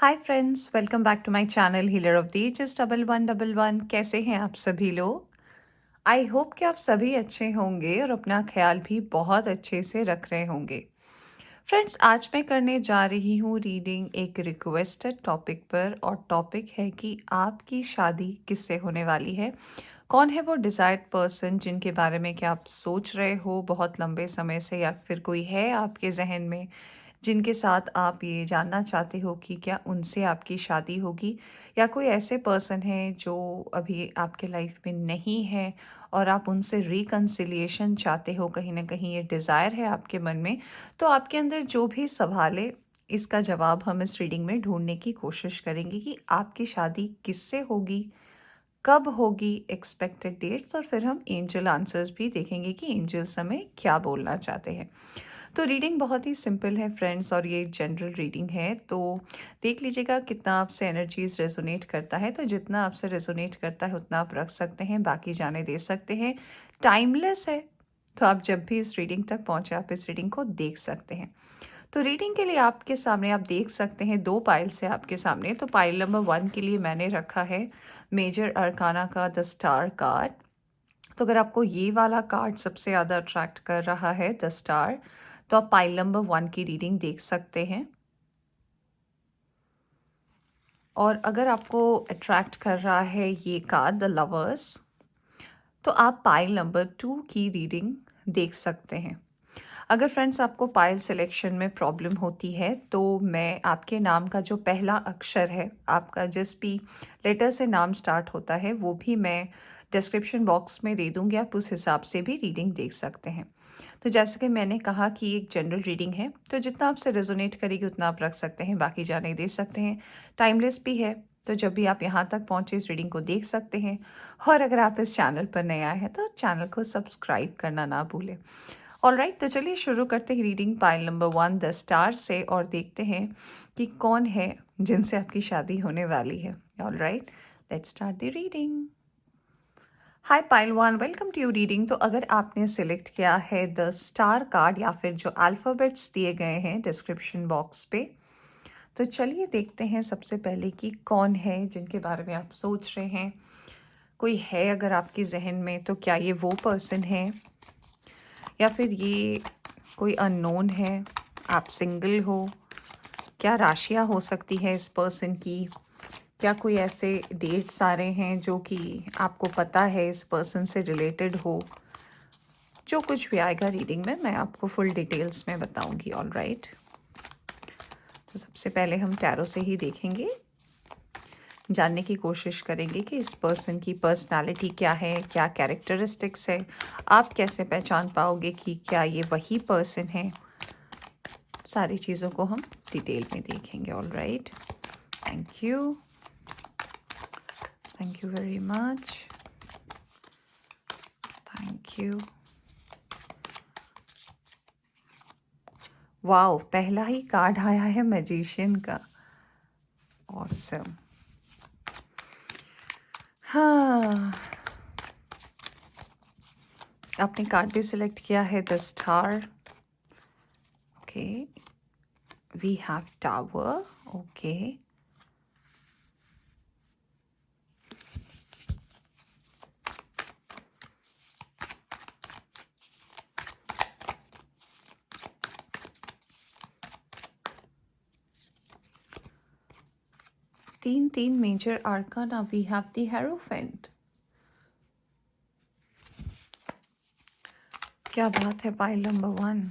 Hi friends, welcome back to my channel healer of the ages 1111। कैसे हैं आप सभी लोग? आई होप कि आप सभी अच्छे होंगे और अपना ख्याल भी बहुत अच्छे से रख रहे होंगे। फ्रेंड्स, आज मैं करने जा रही हूँ रीडिंग एक रिक्वेस्टेड टॉपिक पर, और टॉपिक है कि आपकी शादी किससे होने वाली है। कौन है वो डिज़ायर्ड पर्सन जिनके बारे में कि आप सोच रहे हो बहुत लंबे समय से, या फिर कोई है आपके जहन में जिनके साथ आप ये जानना चाहते हो कि क्या उनसे आपकी शादी होगी, या कोई ऐसे पर्सन है जो अभी आपके लाइफ में नहीं है और आप उनसे रिकन्सिलिएशन चाहते हो। कहीं ना कहीं ये डिज़ायर है आपके मन में। तो आपके अंदर जो भी सवाल है, इसका जवाब हम इस रीडिंग में ढूंढने की कोशिश करेंगे कि आपकी शादी किससे होगी, कब होगी, एक्सपेक्टेड डेट्स, और फिर हम एंजल आंसर्स भी देखेंगे कि एंजल्स हमें क्या बोलना चाहते हैं। तो रीडिंग बहुत ही सिंपल है फ्रेंड्स, और ये जनरल रीडिंग है। तो देख लीजिएगा कितना आपसे एनर्जीज रेजोनेट करता है। तो जितना आपसे रेजोनेट करता है उतना आप रख सकते हैं, बाकी जाने दे सकते हैं। टाइमलेस है, तो आप जब भी इस रीडिंग तक पहुंचे आप इस रीडिंग को देख सकते हैं। तो रीडिंग के लिए आपके सामने आप देख सकते हैं दो पाइल्स है आपके सामने। तो पाइल नंबर 1 के लिए मैंने रखा है मेजर अरकाना का द स्टार कार्ड। तो अगर आपको ये वाला कार्ड सबसे ज़्यादा अट्रैक्ट कर रहा है, द स्टार, तो आप पाइल नंबर 1 की रीडिंग देख सकते हैं। और अगर आपको अट्रैक्ट कर रहा है ये कार्ड, द लवर्स, तो आप पाइल नंबर 2 की रीडिंग देख सकते हैं। अगर फ्रेंड्स आपको पाइल सिलेक्शन में प्रॉब्लम होती है, तो मैं आपके नाम का जो पहला अक्षर है, आपका जिस भी लेटर से नाम स्टार्ट होता है, वो भी मैं डिस्क्रिप्शन बॉक्स में दे दूँगी। आप उस हिसाब से भी रीडिंग देख सकते हैं। तो जैसे कि मैंने कहा कि एक जनरल रीडिंग है, तो जितना आपसे रेजोनेट करेगी उतना आप रख सकते हैं, बाकी जाने दे सकते हैं। टाइमलेस भी है, तो जब भी आप यहाँ तक पहुँचे इस रीडिंग को देख सकते हैं। और अगर आप इस चैनल पर नए आए हैं तो चैनल को सब्सक्राइब करना ना भूलें। ऑलराइट, तो चलिए शुरू करते हैं reading pile number 1 the star से, और देखते हैं कि कौन है जिनसे आपकी शादी होने वाली है। Alright, let's start the reading. Hi pile 1, welcome to you reading. तो अगर आपने सिलेक्ट किया है द स्टार कार्ड, या फिर जो अल्फ़ाबेट्स दिए गए हैं डिस्क्रिप्शन बॉक्स पे, तो चलिए देखते हैं सबसे पहले कि कौन है जिनके बारे में आप सोच रहे हैं। कोई है अगर आपके जहन में, तो क्या ये वो पर्सन है, या फिर ये कोई अननोन है, आप सिंगल हो, क्या राशियाँ हो सकती है इस पर्सन की, क्या कोई ऐसे डेट्स आ रहे हैं जो कि आपको पता है इस पर्सन से रिलेटेड हो। जो कुछ भी आएगा रीडिंग में मैं आपको फुल डिटेल्स में बताऊंगी। ऑल राइट, तो सबसे पहले हम टैरो से ही देखेंगे, जानने की कोशिश करेंगे कि इस पर्सन की पर्सनालिटी क्या है, क्या कैरेक्टरिस्टिक्स है। आप कैसे पहचान पाओगे कि क्या ये वही पर्सन है। सारी चीज़ों को हम डिटेल में देखेंगे। All right, thank you, thank you very much, thank you. Wow, पहला ही कार्ड आया है मैजिशियन का। ऑसम। हाँ, आपने कार्ड भी सिलेक्ट किया है the star. Okay, we have tower. Okay, तीन तीन major arcana. We have the hierophant. क्या बात है pile number 1।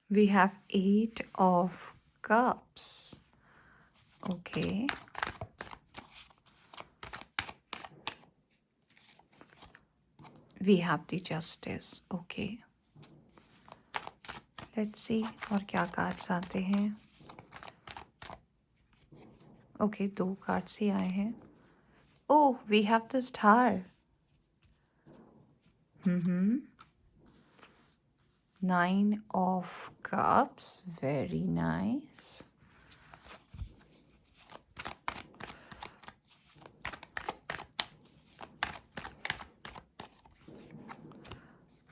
We have 8 of Cups. Okay. We have the Justice. Okay. Let's see और क्या कार्ड्स आते हैं। ओके, 2 कार्ड्स ही आए हैं। Oh, we have the star. 9 of Cups. Very nice.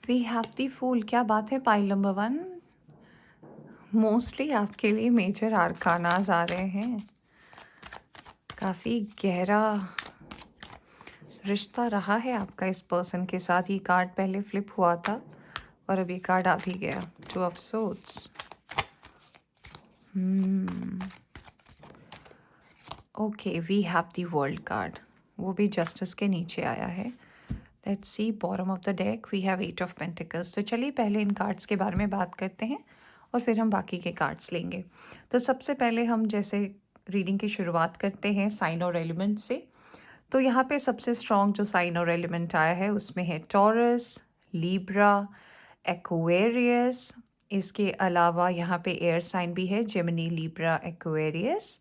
We have the fool. क्या बात है पाइल नंबर 1। मोस्टली आपके लिए मेजर आर्कानाज आ रहे हैं। काफ़ी गहरा रिश्ता रहा है आपका इस पर्सन के साथ। ये कार्ड पहले फ्लिप हुआ था और अब ये कार्ड आ भी गया, 2 of swords. Okay, we have the world card, वो भी जस्टिस के नीचे आया है। Let's see bottom of the deck, we have 8 of pentacles. तो चलिए पहले इन कार्ड्स के बारे में बात करते हैं और फिर हम बाकी के कार्ड्स लेंगे। तो सबसे पहले हम जैसे रीडिंग की शुरुआत करते हैं साइन और एलिमेंट से। तो यहाँ पे सबसे स्ट्रॉन्ग जो साइन और एलिमेंट आया है उसमें है टॉरस, लीब्रा, एक्वेरियस। इसके अलावा यहाँ पे एयर साइन भी है, जेमिनी, लीब्रा, एक्वेरियस।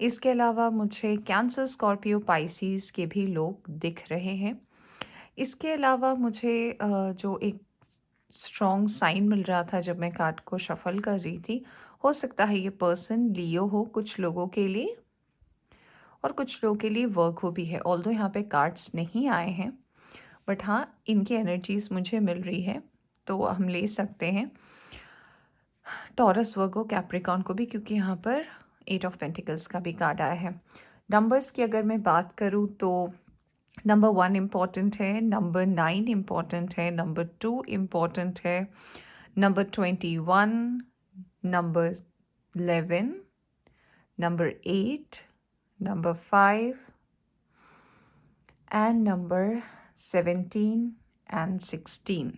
इसके अलावा मुझे कैंसर, स्कॉर्पियो, पाइसिस के भी लोग दिख रहे हैं। इसके अलावा मुझे जो एक स्ट्रॉन्ग साइन मिल रहा था जब मैं कार्ड को शफल कर रही थी, हो सकता है ये पर्सन लियो हो कुछ लोगों के लिए, और कुछ लोगों के लिए वर्क हो भी है। ऑल्दो यहाँ पे कार्ड्स नहीं आए हैं, बट हाँ इनकी एनर्जीज मुझे मिल रही है, तो हम ले सकते हैं टॉरस, वर्गो, कैप्रिकॉन को भी, क्योंकि यहाँ पर 8 ऑफ पेंटिकल्स का भी कार्ड आया है। नंबर्स की अगर मैं बात करूँ तो नंबर 1 इम्पॉर्टेंट है, नंबर 9 इम्पॉर्टेंट है, नंबर 2 इम्पॉर्टेंट है, number 21, number 11, number 8, number 5 and number 17 and 16।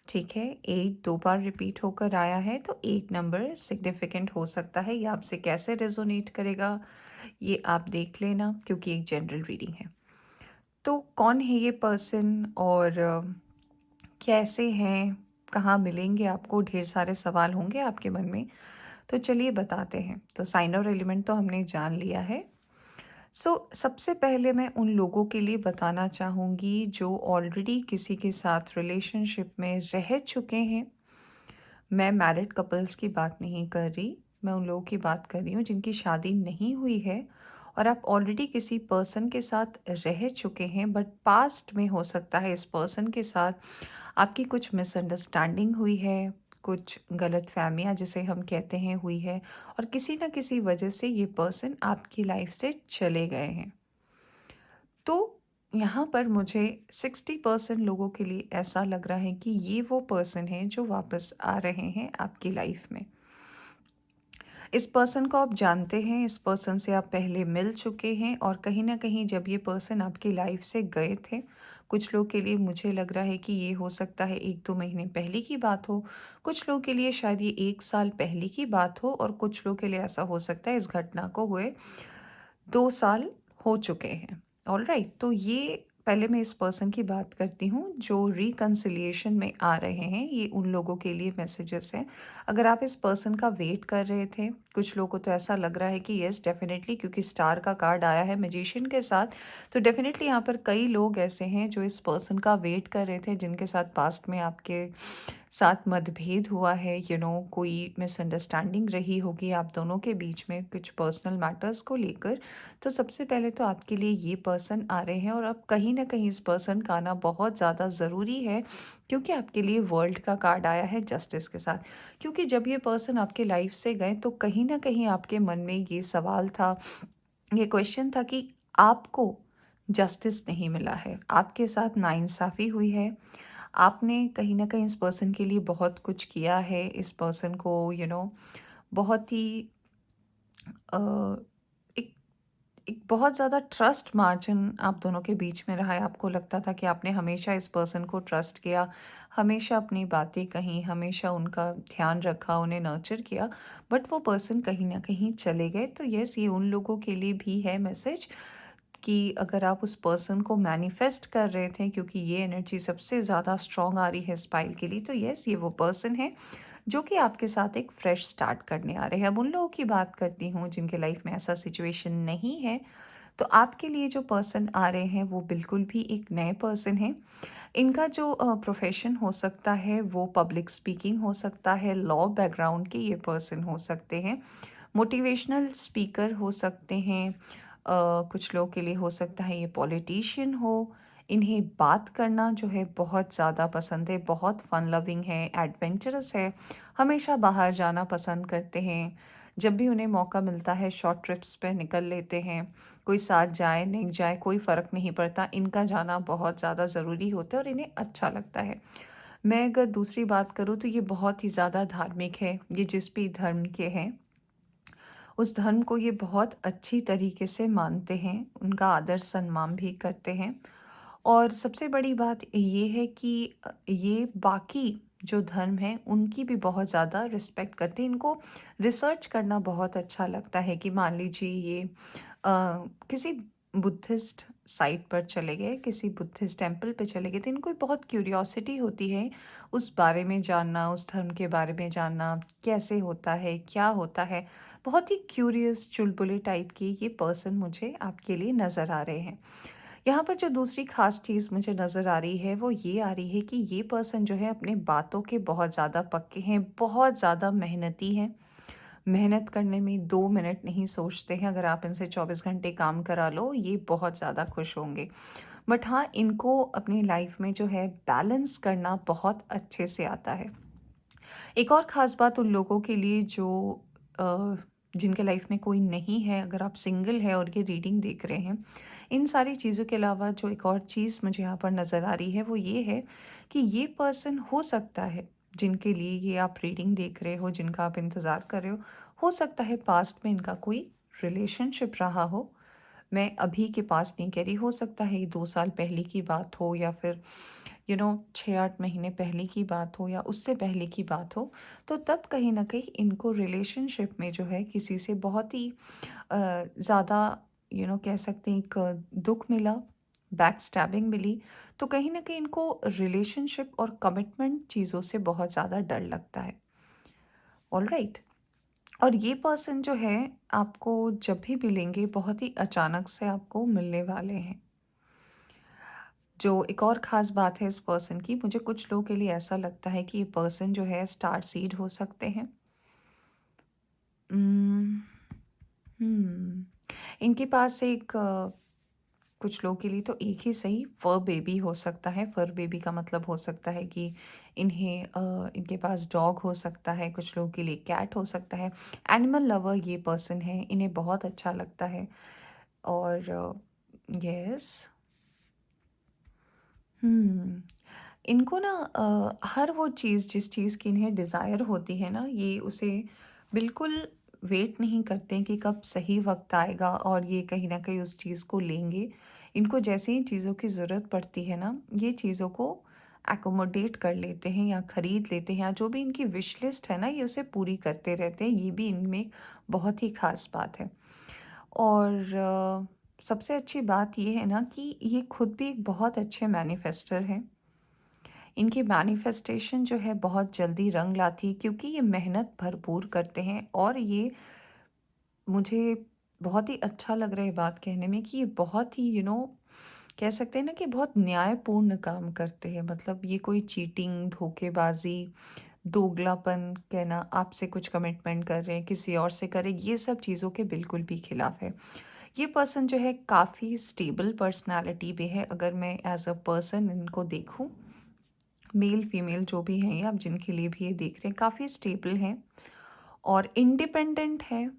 ठीक है, 8 2 बार रिपीट होकर आया है, तो 8 नंबर सिग्निफिकेंट हो सकता है। ये आपसे कैसे रेजोनेट करेगा ये आप देख लेना, क्योंकि एक जनरल रीडिंग है। तो कौन है ये पर्सन और कैसे हैं, कहाँ मिलेंगे आपको, ढेर सारे सवाल होंगे आपके मन में। तो चलिए बताते हैं। तो साइन और एलिमेंट तो हमने जान लिया है। सबसे पहले मैं उन लोगों के लिए बताना चाहूँगी जो ऑलरेडी किसी के साथ रिलेशनशिप में रह चुके हैं। मैं मैरिड कपल्स की बात नहीं कर रही, मैं उन लोगों की बात कर रही हूँ जिनकी शादी नहीं हुई है और आप ऑलरेडी किसी पर्सन के साथ रह चुके हैं, बट पास्ट में हो सकता है इस पर्सन के साथ आपकी कुछ मिसअंडरस्टैंडिंग हुई है, कुछ गलतफहमियां जिसे हम कहते हैं हुई है, और किसी ना किसी वजह से ये पर्सन आपकी लाइफ से चले गए हैं। तो यहाँ पर मुझे 60% लोगों के लिए ऐसा लग रहा है कि ये वो पर्सन है जो वापस आ रहे हैं आपकी लाइफ में। इस पर्सन को आप जानते हैं, इस पर्सन से आप पहले मिल चुके हैं, और कहीं ना कहीं जब ये पर्सन आपकी लाइफ से गए थे, कुछ लोग के लिए मुझे लग रहा है कि ये हो सकता है 1-2 महीने पहले की बात हो, कुछ लोग के लिए शायद ये 1 साल पहले की बात हो, और कुछ लोग के लिए ऐसा हो सकता है इस घटना को हुए 2 साल हो चुके हैं। ऑलराइट, तो ये पहले मैं इस पर्सन की बात करती हूँ जो रिकन्सिलिएशन में आ रहे हैं। ये उन लोगों के लिए मैसेजेस हैं। अगर आप इस पर्सन का वेट कर रहे थे, कुछ लोगों को तो ऐसा लग रहा है कि यस डेफिनेटली, क्योंकि स्टार का कार्ड आया है मैजिशियन के साथ, तो डेफिनेटली यहाँ पर कई लोग ऐसे हैं जो इस पर्सन का वेट कर रहे थे, जिनके साथ पास्ट में आपके साथ मतभेद हुआ है, कोई मिसअंडरस्टैंडिंग रही होगी आप दोनों के बीच में कुछ पर्सनल मैटर्स को लेकर। तो सबसे पहले तो आपके लिए ये पर्सन आ रहे हैं, और अब कहीं ना कहीं इस पर्सन का आना बहुत ज़्यादा ज़रूरी है, क्योंकि आपके लिए वर्ल्ड का कार्ड आया है जस्टिस के साथ। क्योंकि जब ये पर्सन आपके लाइफ से गए तो कहीं ना कहीं आपके मन में ये सवाल था, ये क्वेश्चन था कि आपको जस्टिस नहीं मिला है, आपके साथ नाइंसाफ़ी हुई है। आपने कहीं न कहीं इस पर्सन के लिए बहुत कुछ किया है, इस पर्सन को बहुत ही अ, एक एक बहुत ज़्यादा ट्रस्ट मार्जिन आप दोनों के बीच में रहा है। आपको लगता था कि आपने हमेशा इस पर्सन को ट्रस्ट किया, हमेशा अपनी बातें कहीं, हमेशा उनका ध्यान रखा, उन्हें नर्चर किया, बट वो पर्सन कहीं न कहीं चले गए। तो येस, ये उन लोगों के लिए भी है मैसेज कि अगर आप उस पर्सन को मैनिफेस्ट कर रहे थे, क्योंकि ये एनर्जी सबसे ज़्यादा स्ट्रॉन्ग आ रही है स्पाइल के लिए, तो यस ये वो पर्सन है जो कि आपके साथ एक फ्रेश स्टार्ट करने आ रहे हैं। अब उन लोगों की बात करती हूँ जिनके लाइफ में ऐसा सिचुएशन नहीं है। तो आपके लिए जो पर्सन आ रहे हैं वो बिल्कुल भी एक नए पर्सन है। इनका जो प्रोफेशन हो सकता है वो पब्लिक स्पीकिंग हो सकता है, लॉ बैकग्राउंड के ये पर्सन हो सकते हैं, मोटिवेशनल स्पीकर हो सकते हैं, कुछ लोगों के लिए हो सकता है ये पॉलिटिशियन हो, इन्हें बात करना जो है बहुत ज़्यादा पसंद है, बहुत फ़न लविंग है, एडवेंचरस है, हमेशा बाहर जाना पसंद करते हैं। जब भी उन्हें मौका मिलता है शॉर्ट ट्रिप्स पे निकल लेते हैं। कोई साथ जाए नहीं जाए कोई फ़र्क नहीं पड़ता, इनका जाना बहुत ज़्यादा ज़रूरी होता है और इन्हें अच्छा लगता है। मैं अगर दूसरी बात करूँ तो ये बहुत ही ज़्यादा धार्मिक है, ये जिस भी धर्म के हैं उस धर्म को ये बहुत अच्छी तरीके से मानते हैं, उनका आदर सम्मान भी करते हैं। और सबसे बड़ी बात ये है कि ये बाकी जो धर्म हैं उनकी भी बहुत ज़्यादा रिस्पेक्ट करते हैं। इनको रिसर्च करना बहुत अच्छा लगता है कि मान लीजिए ये किसी बुद्धिस्ट साइट पर चले गए, किसी बुद्धिस्ट टेम्पल पे चले गए, तो इनको बहुत क्यूरियोसिटी होती है उस बारे में जानना, उस धर्म के बारे में जानना, कैसे होता है, क्या होता है। बहुत ही क्यूरियस चुलबुले टाइप की ये पर्सन मुझे आपके लिए नज़र आ रहे हैं। यहाँ पर जो दूसरी ख़ास चीज़ मुझे नज़र आ रही है वो ये आ रही है कि ये पर्सन जो है अपने बातों के बहुत ज़्यादा पक्के हैं, बहुत ज़्यादा मेहनती हैं। मेहनत करने में 2 मिनट नहीं सोचते हैं, अगर आप इनसे 24 घंटे काम करा लो, ये बहुत ज़्यादा खुश होंगे। बट हाँ, इनको अपनी लाइफ़ में जो है बैलेंस करना बहुत अच्छे से आता है। एक और ख़ास बात उन लोगों के लिए जो अ, जिनके लाइफ में कोई नहीं है, अगर आप सिंगल हैं और ये रीडिंग देख रहे हैं, इन सारी चीज़ों के अलावा जो एक और चीज़ मुझे यहाँ पर नज़र आ रही है वो ये है कि ये पर्सन हो सकता है जिनके लिए ये आप रीडिंग देख रहे हो, जिनका आप इंतज़ार कर रहे हो सकता है पास्ट में इनका कोई रिलेशनशिप रहा हो। मैं अभी के पास नहीं कह रही, हो सकता है ये 2 साल पहले की बात हो या फिर 6-8 महीने पहले की बात हो या उससे पहले की बात हो। तो तब कहीं न कहीं इनको रिलेशनशिप में जो है किसी से बहुत ही ज़्यादा कह सकते हैं एक दुःख मिला, बैक स्टैबिंग मिली। तो कहीं न कहीं इनको रिलेशनशिप और कमिटमेंट चीज़ों से बहुत ज़्यादा डर लगता है। ऑलराइट? और ये पर्सन जो है आपको जब भी मिलेंगे बहुत ही अचानक से आपको मिलने वाले हैं। जो एक और ख़ास बात है इस पर्सन की, मुझे कुछ लोगों के लिए ऐसा लगता है कि ये पर्सन जो है स्टार सीड हो सकते हैं। उम्म, हुँ, इनके पास कुछ लोगों के लिए तो एक ही सही फर बेबी हो सकता है। फर बेबी का मतलब हो सकता है कि इनके पास डॉग हो सकता है, कुछ लोगों के लिए कैट हो सकता है। एनिमल लवर ये पर्सन है, इन्हें बहुत अच्छा लगता है। और यस, हुँ, इनको ना हर वो चीज़ जिस चीज़ की इन्हें डिज़ायर होती है ना, ये उसे बिल्कुल वेट नहीं करते हैं कि कब सही वक़्त आएगा और ये कहीं न कहीं उस चीज़ को लेंगे। इनको जैसे ही चीज़ों की ज़रूरत पड़ती है ना, ये चीज़ों को एक्कोमोडेट कर लेते हैं या खरीद लेते हैं, या जो भी इनकी विश लिस्ट है ना, ये उसे पूरी करते रहते हैं। ये भी इनमें एक बहुत ही ख़ास बात है। और सबसे अच्छी बात ये है ना कि ये खुद भी एक बहुत अच्छे मैनिफेस्टर हैं। इनकी मैनिफेस्टेशन जो है बहुत जल्दी रंग लाती है क्योंकि ये मेहनत भरपूर करते हैं। और ये मुझे बहुत ही अच्छा लग रहा है बात कहने में कि ये बहुत ही कह सकते हैं ना कि बहुत न्यायपूर्ण काम करते हैं। मतलब ये कोई चीटिंग, धोखेबाजी, दोगलापन कहना, आपसे कुछ कमिटमेंट कर रहे हैं किसी और से करें, ये सब चीज़ों के बिल्कुल भी खिलाफ है। ये पर्सन जो है काफ़ी स्टेबल पर्सनालिटी भी है। अगर मैं एज अ पर्सन इनको देखूं, मेल फीमेल जो भी हैं, या आप जिनके लिए भी ये देख रहे हैं, काफ़ी स्टेबल हैं और इंडिपेंडेंट है।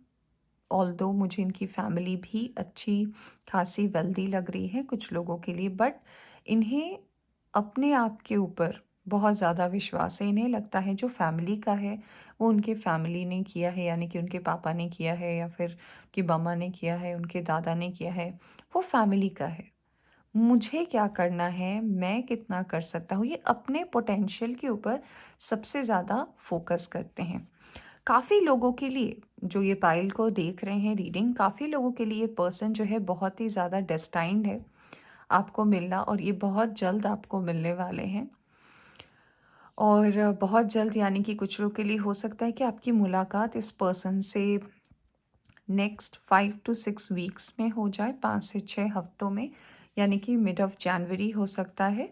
ऑल्दो मुझे इनकी फैमिली भी अच्छी खासी वेल्दी लग रही है कुछ लोगों के लिए, बट इन्हें अपने आप के ऊपर बहुत ज़्यादा विश्वास है। इन्हें लगता है जो फैमिली का है वो उनके फैमिली ने किया है, यानी कि उनके पापा ने किया है या फिर उनकी मम्मा ने किया है, उनके दादा ने किया है, वो फैमिली का है। मुझे क्या करना है, मैं कितना कर सकता हूँ, ये अपने पोटेंशियल के ऊपर सबसे ज़्यादा फोकस करते हैं। काफ़ी लोगों के लिए जो ये पाइल को देख रहे हैं रीडिंग, काफ़ी लोगों के लिए पर्सन जो है बहुत ही ज़्यादा डेस्टाइन्ड है आपको मिलना, और ये बहुत जल्द आपको मिलने वाले हैं। और बहुत जल्द यानी कि कुछ लोगों के लिए हो सकता है कि आपकी मुलाकात इस पर्सन से नेक्स्ट 5 to 6 वीक्स में हो जाए, 5 से 6 हफ्तों में, यानी कि मिड ऑफ जनवरी हो सकता है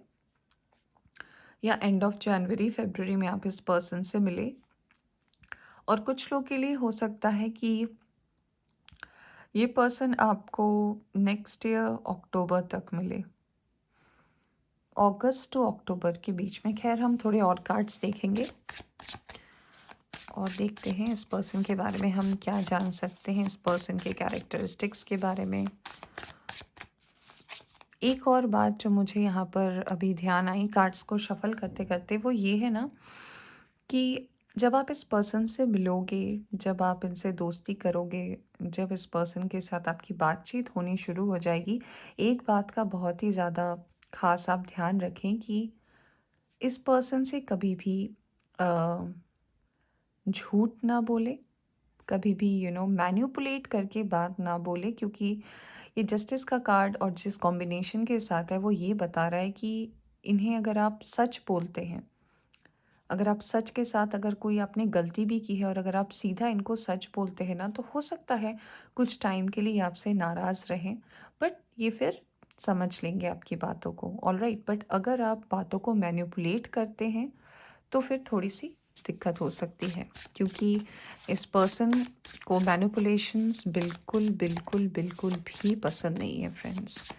या एंड ऑफ जनवरी फरवरी में आप इस पर्सन से मिले। और कुछ लोगों के लिए हो सकता है कि ये पर्सन आपको नेक्स्ट ईयर अक्टूबर तक मिले। अगस्त टू अक्टूबर के बीच में। खैर हम थोड़े और कार्ड्स देखेंगे और देखते हैं इस पर्सन के बारे में हम क्या जान सकते हैं, इस पर्सन के कैरेक्टरिस्टिक्स के बारे में। एक और बात जो मुझे यहाँ पर अभी ध्यान आई कार्ड्स को शफल करते करते, वो ये है ना कि जब आप इस पर्सन से मिलोगे, जब आप इनसे दोस्ती करोगे, जब इस पर्सन के साथ आपकी बातचीत होनी शुरू हो जाएगी, एक बात का बहुत ही ज़्यादा ख़ास आप ध्यान रखें कि इस पर्सन से कभी भी अ, झूठ ना बोले, कभी भी मैनिपुलेट करके बात ना बोले, क्योंकि ये जस्टिस का कार्ड और जिस कॉम्बिनेशन के साथ है वो ये बता रहा है कि इन्हें अगर आप सच बोलते हैं, अगर आप सच के साथ, अगर कोई आपने गलती भी की है और अगर आप सीधा इनको सच बोलते हैं ना, तो हो सकता है कुछ टाइम के लिए आपसे नाराज़ रहें, बट ये फिर समझ लेंगे आपकी बातों को, ऑल राइट। बट अगर आप बातों को मैनिपुलेट करते हैं तो फिर थोड़ी सी दिक्कत हो सकती है, क्योंकि इस पर्सन को मैनिपुलेशंस बिल्कुल बिल्कुल बिल्कुल भी पसंद नहीं है friends.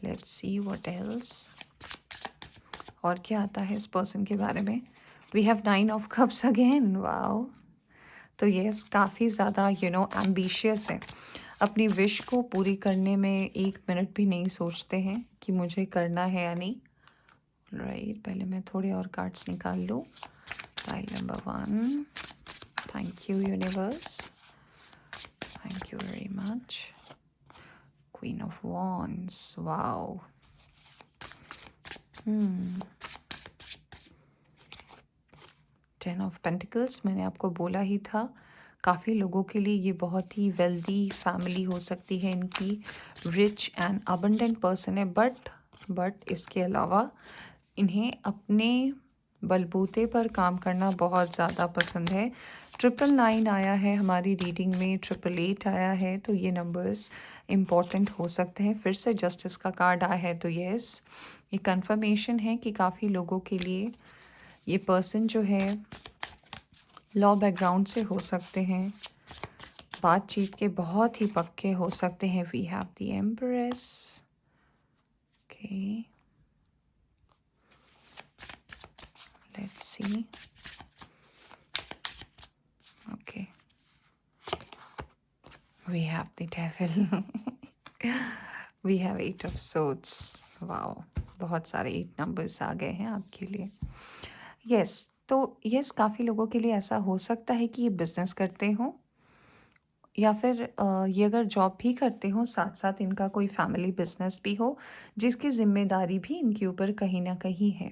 Let's see what else, और क्या आता है इस पर्सन के बारे में। We have 9 of cups again, wow. तो यस, काफ़ी ज़्यादा एम्बिशियस है, अपनी विश को पूरी करने में 1 मिनट भी नहीं सोचते हैं कि मुझे करना है या नहीं, राइट। पहले मैं थोड़े और कार्ड्स निकाल लूँ। Pile number 1, thank you universe, thank you very much. Queen of wands, wow. 10 of pentacles, मैंने आपको बोला ही था, काफ़ी लोगों के लिए ये बहुत ही वेल्दी फैमिली हो सकती है इनकी, रिच एंड अबंडेंट पर्सन है, बट इसके अलावा इन्हें अपने बलबूते पर काम करना बहुत ज़्यादा पसंद है। 999 आया है हमारी रीडिंग में, 888 आया है, तो ये नंबर्स इम्पॉर्टेंट हो सकते हैं। फिर से जस्टिस का कार्ड आया है, तो यस, ये कंफर्मेशन है कि काफ़ी लोगों के लिए ये पर्सन जो है लॉ बैकग्राउंड से हो सकते हैं, बातचीत के बहुत ही पक्के हो सकते हैं। We have the empress, okay, let's see, okay, we have the devil, we have 8 of swords, wow, बहुत सारे 8 नंबर्स आ गए हैं आपके लिए। यस, तो यस, काफ़ी लोगों के लिए ऐसा हो सकता है कि ये बिजनेस करते हों, या फिर ये अगर जॉब भी करते हो, साथ साथ इनका कोई फैमिली बिजनेस भी हो जिसकी जिम्मेदारी भी इनके ऊपर कहीं ना कहीं है।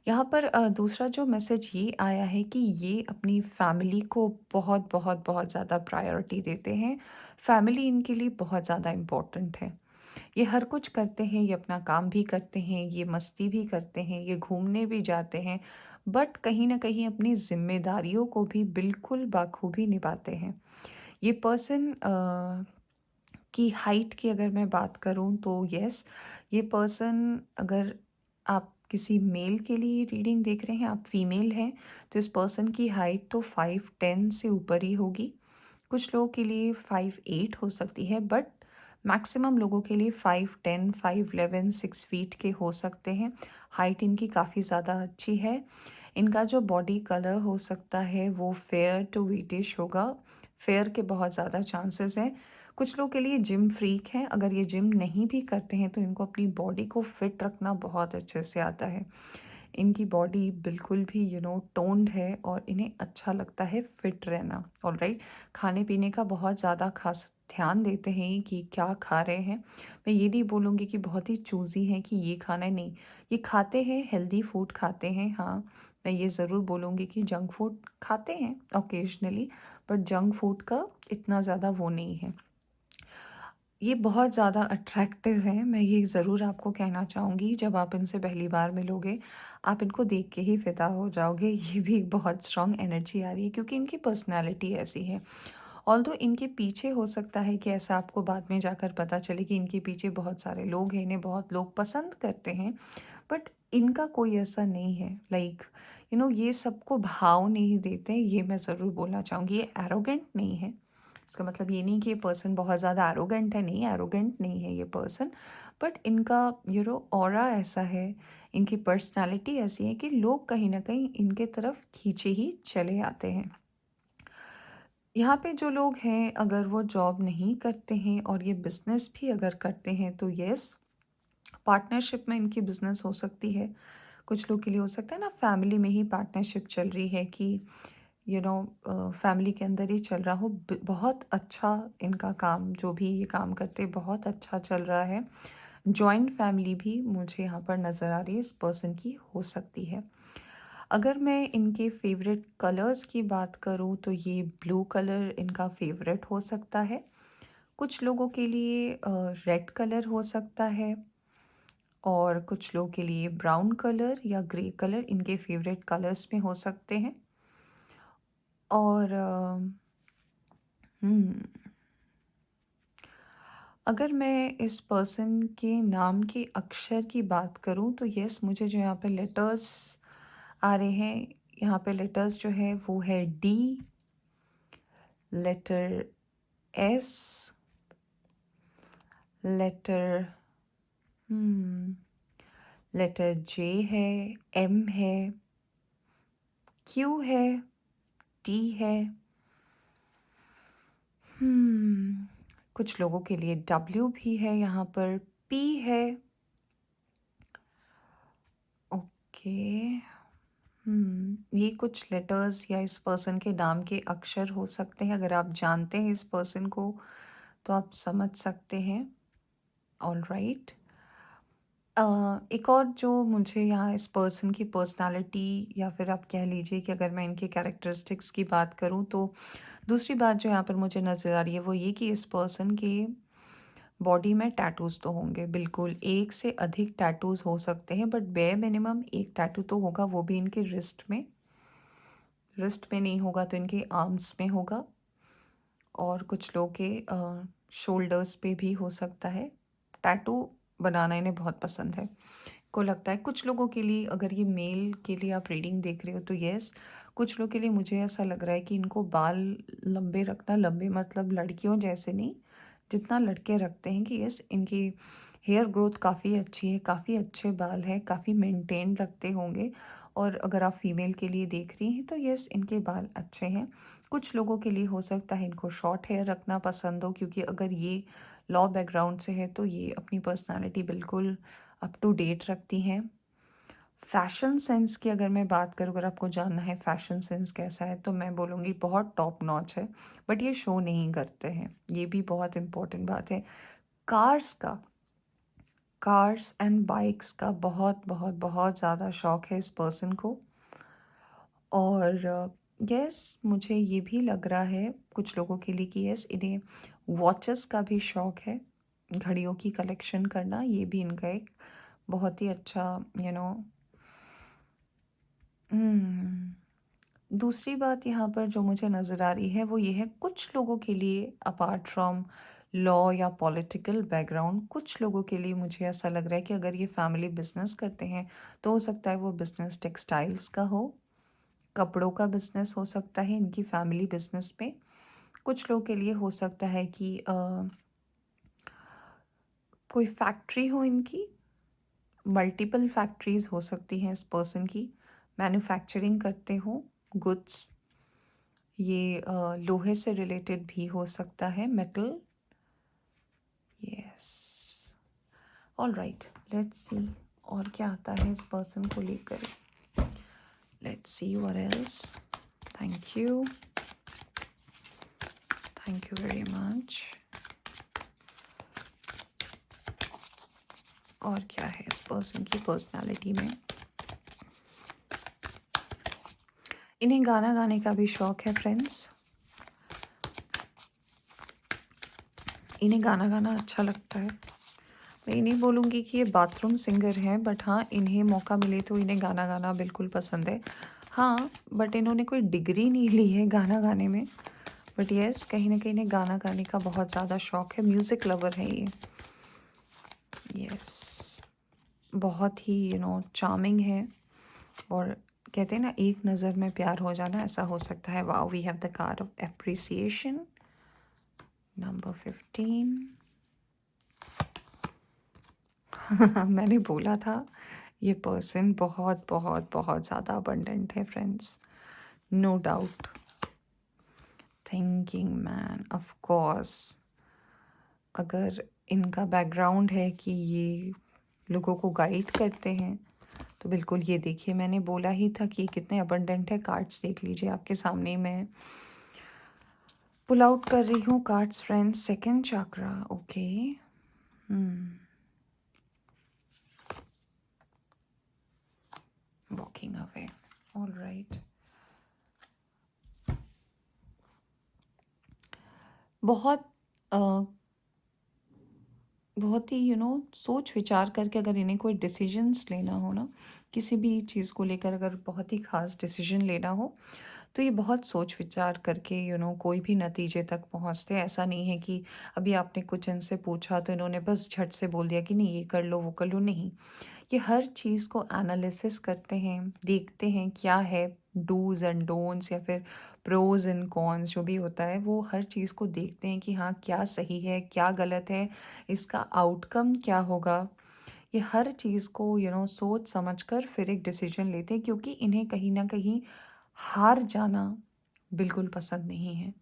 यहाँ पर दूसरा जो मैसेज ये आया है कि ये अपनी फैमिली को बहुत बहुत बहुत ज़्यादा प्रायोरिटी देते हैं, फैमिली इनके लिए बहुत ज़्यादा इम्पोर्टेंट है। ये हर कुछ करते हैं, ये अपना काम भी करते हैं, ये मस्ती भी करते हैं, ये घूमने भी जाते हैं, बट कहीं ना कहीं अपनी जिम्मेदारियों को भी बिल्कुल बाखूबी निभाते हैं। ये पर्सन की हाइट की अगर मैं बात करूं तो यस, ये पर्सन, अगर आप किसी मेल के लिए रीडिंग देख रहे हैं, आप फीमेल हैं, तो इस पर्सन की हाइट तो 5'10" से ऊपर ही होगी। कुछ लोगों के लिए 5'8" हो सकती है, बट मैक्सिमम लोगों के लिए 5'10", 5'11", 6 फीट के हो सकते हैं। हाइट इनकी काफ़ी ज़्यादा अच्छी है। इनका जो बॉडी कलर हो सकता है वो फेयर टू व्हीटिश होगा, फेयर के बहुत ज़्यादा चांसेस हैं। कुछ लोग के लिए जिम फ्रीक हैं, अगर ये जिम नहीं भी करते हैं तो इनको अपनी बॉडी को फिट रखना बहुत अच्छे से आता है। इनकी बॉडी बिल्कुल भी टोन्ड है और इन्हें अच्छा लगता है फिट रहना, ऑलराइट। खाने पीने का बहुत ज़्यादा खास ध्यान देते हैं कि क्या खा रहे हैं। मैं ये नहीं बोलूँगी कि बहुत ही चूज़ी हैं कि ये खाना है, नहीं, ये खाते हैं, हेल्दी फूड खाते हैं। हाँ, मैं ये ज़रूर बोलूँगी कि जंक फूड खाते हैं ओकेजनली, बट जंक फूड का इतना ज़्यादा वो नहीं है। ये बहुत ज़्यादा अट्रैक्टिव है, मैं ये ज़रूर आपको कहना चाहूँगी। जब आप इनसे पहली बार मिलोगे, आप इनको देख के ही फ़िदा हो जाओगे। ये भी एक बहुत स्ट्रॉन्ग एनर्जी आ रही है, क्योंकि इनकी पर्सनैलिटी ऐसी है। ऑल्दो इनके पीछे हो सकता है कि ऐसा आपको बाद में जाकर पता चले कि इनके पीछे बहुत सारे लोग हैं, इन्हें बहुत लोग पसंद करते हैं, बट इनका कोई ऐसा नहीं है। लाइक ये सबको भाव नहीं देते, ये मैं ज़रूर बोलना चाहूँगी। ये एरोगेंट नहीं है, इसका मतलब ये नहीं कि ये पर्सन बहुत ज़्यादा एरोगेंट है, नहीं एरोगेंट नहीं है ये पर्सन, बट इनका ऑरा ऐसा है, इनकी पर्सनालिटी ऐसी है कि लोग कहीं ना कहीं इनके तरफ खींचे ही चले आते हैं। यहाँ पे जो लोग हैं अगर वो जॉब नहीं करते हैं और ये बिज़नेस भी अगर करते हैं तो यस, पार्टनरशिप में इनकी बिज़नेस हो सकती है। कुछ लोग के लिए हो सकता है ना, फैमिली में ही पार्टनरशिप चल रही है कि फैमिली के अंदर ही चल रहा हो, बहुत अच्छा इनका काम, जो भी ये काम करते हैं बहुत अच्छा चल रहा है। जॉइंट फैमिली भी मुझे यहाँ पर नज़र आ रही है, इस पर्सन की हो सकती है। अगर मैं इनके फेवरेट कलर्स की बात करूँ तो ये ब्लू कलर इनका फेवरेट हो सकता है। कुछ लोगों के लिए रेड कलर हो सकता है, और कुछ लोगों के लिए ब्राउन कलर या ग्रे कलर इनके फेवरेट कलर्स में हो सकते हैं। और अगर मैं इस पर्सन के नाम के अक्षर की बात करूं तो यस, मुझे जो यहाँ पे लेटर्स आ रहे हैं, यहाँ पे लेटर्स जो है वो है D, letter S, letter letter J है, एम है, क्यू है, टी है, कुछ लोगों के लिए डब्ल्यू भी है, यहाँ पर पी है। ओके, ये कुछ लेटर्स या इस पर्सन के नाम के अक्षर हो सकते हैं। अगर आप जानते हैं इस पर्सन को तो आप समझ सकते हैं। ऑल राइट, एक और जो मुझे यहाँ इस पर्सन की पर्सनालिटी, या फिर आप कह लीजिए कि अगर मैं इनके कैरेक्टरिस्टिक्स की बात करूँ तो दूसरी बात जो यहाँ पर मुझे नज़र आ रही है वो ये कि इस पर्सन के बॉडी में टैटूज़ तो होंगे, बिल्कुल एक से अधिक टैटूज़ हो सकते हैं, बट बेयर मिनिमम एक टैटू तो होगा, वो भी इनके रिस्ट में नहीं होगा तो इनके आर्म्स में होगा, और कुछ लोगों के शोल्डर्स पे भी हो सकता है। टैटू बनाना इन्हें बहुत पसंद है, को लगता है। कुछ लोगों के लिए, अगर ये मेल के लिए आप रीडिंग देख रहे हो तो यस, कुछ लोगों के लिए मुझे ऐसा लग रहा है कि इनको बाल लंबे रखना, लंबे मतलब लड़कियों जैसे नहीं, जितना लड़के रखते हैं, कि यस इनकी हेयर ग्रोथ काफ़ी अच्छी है, काफ़ी अच्छे बाल है, काफ़ी मेंटेन रखते होंगे। और अगर आप फीमेल के लिए देख रही हैं तो यस, इनके बाल अच्छे हैं। कुछ लोगों के लिए हो सकता है इनको शॉर्ट हेयर रखना पसंद हो, क्योंकि अगर ये लॉ बैकग्राउंड से है तो ये अपनी पर्सनालिटी बिल्कुल अप टू डेट रखती हैं। फैशन सेंस की अगर मैं बात करूँ, अगर आपको जानना है फैशन सेंस कैसा है, तो मैं बोलूँगी बहुत टॉप नॉच है, बट ये शो नहीं करते हैं, ये भी बहुत इम्पोर्टेंट बात है। कार्स एंड बाइक्स का बहुत बहुत बहुत ज़्यादा शौक है इस पर्सन को। और यस, मुझे ये भी लग रहा है कुछ लोगों के लिए कि यस, इन्हें वॉचेस का भी शौक है, घड़ियों की कलेक्शन करना, ये भी इनका एक बहुत ही अच्छा दूसरी बात यहाँ पर जो मुझे नज़र आ रही है वो ये है, कुछ लोगों के लिए अपार्ट फ्रॉम लॉ या पॉलिटिकल बैकग्राउंड, कुछ लोगों के लिए मुझे ऐसा लग रहा है कि अगर ये फैमिली बिजनेस करते हैं तो हो सकता है वो बिजनेस टेक्सटाइल्स का हो, कपड़ों का बिजनेस हो सकता है इनकी फैमिली बिजनेस में। कुछ लोगों के लिए हो सकता है कि कोई फैक्ट्री हो इनकी, मल्टीपल फैक्ट्रीज हो सकती हैं इस पर्सन की, मैन्युफैक्चरिंग करते हो गुड्स। ये लोहे से रिलेटेड भी हो सकता है, metal. Yes, all right, let's सी और क्या आता है इस पर्सन को लेकर। Let's see what else. Thank you, thank you very much. और क्या है इस पर्सन की पर्सनालिटी में। इन्हें गाना गाने का भी शौक है फ्रेंड्स, इन्हें गाना गाना अच्छा लगता है। मैं ये नहीं बोलूँगी कि ये बाथरूम सिंगर हैं, बट हाँ, इन्हें मौका मिले तो इन्हें गाना गाना बिल्कुल पसंद है। हाँ, बट इन्होंने कोई डिग्री नहीं ली है गाना गाने में, बट यस, कहीं ना कहीं इन्हें गाना गाने का बहुत ज़्यादा शौक है, म्यूज़िक लवर है ये। यस, बहुत ही चार्मिंग है, और कहते हैं ना एक नज़र में प्यार हो जाना, ऐसा हो सकता है। Wow, we have the card of appreciation. Number 15। मैंने बोला था ये पर्सन बहुत बहुत बहुत ज़्यादा अबंडेंट है friends, no doubt. Thinking man, of course. अगर इनका बैकग्राउंड है कि ये लोगों को गाइड करते हैं तो बिल्कुल ये देखिए, मैंने बोला ही था कि कितने अबंडेंट है। कार्ड्स देख लीजिए आपके सामने, मैं पुल आउट कर रही हूँ cards friends. Second chakra, okay. Walking away, all right. बहुत बहुत ही सोच विचार करके अगर इन्हें कोई डिसीजंस लेना हो ना, किसी भी चीज़ को लेकर अगर बहुत ही ख़ास डिसीजन लेना हो तो ये बहुत सोच विचार करके कोई भी नतीजे तक पहुंचते हैं। ऐसा नहीं है कि अभी आपने कुछ इनसे पूछा तो इन्होंने बस झट से बोल दिया कि नहीं ये कर लो वो कर लो, नहीं। ये हर चीज़ को एनालिसिस करते हैं, देखते हैं क्या है डूज़ एंड डोंट्स, या फिर प्रोज एंड कॉन्स जो भी होता है, वो हर चीज़ को देखते हैं कि हाँ क्या सही है क्या गलत है, इसका आउटकम क्या होगा। ये हर चीज़ को सोच समझ कर फिर एक डिसीजन लेते हैं, क्योंकि इन्हें कहीं ना कहीं हार जाना बिल्कुल पसंद नहीं है।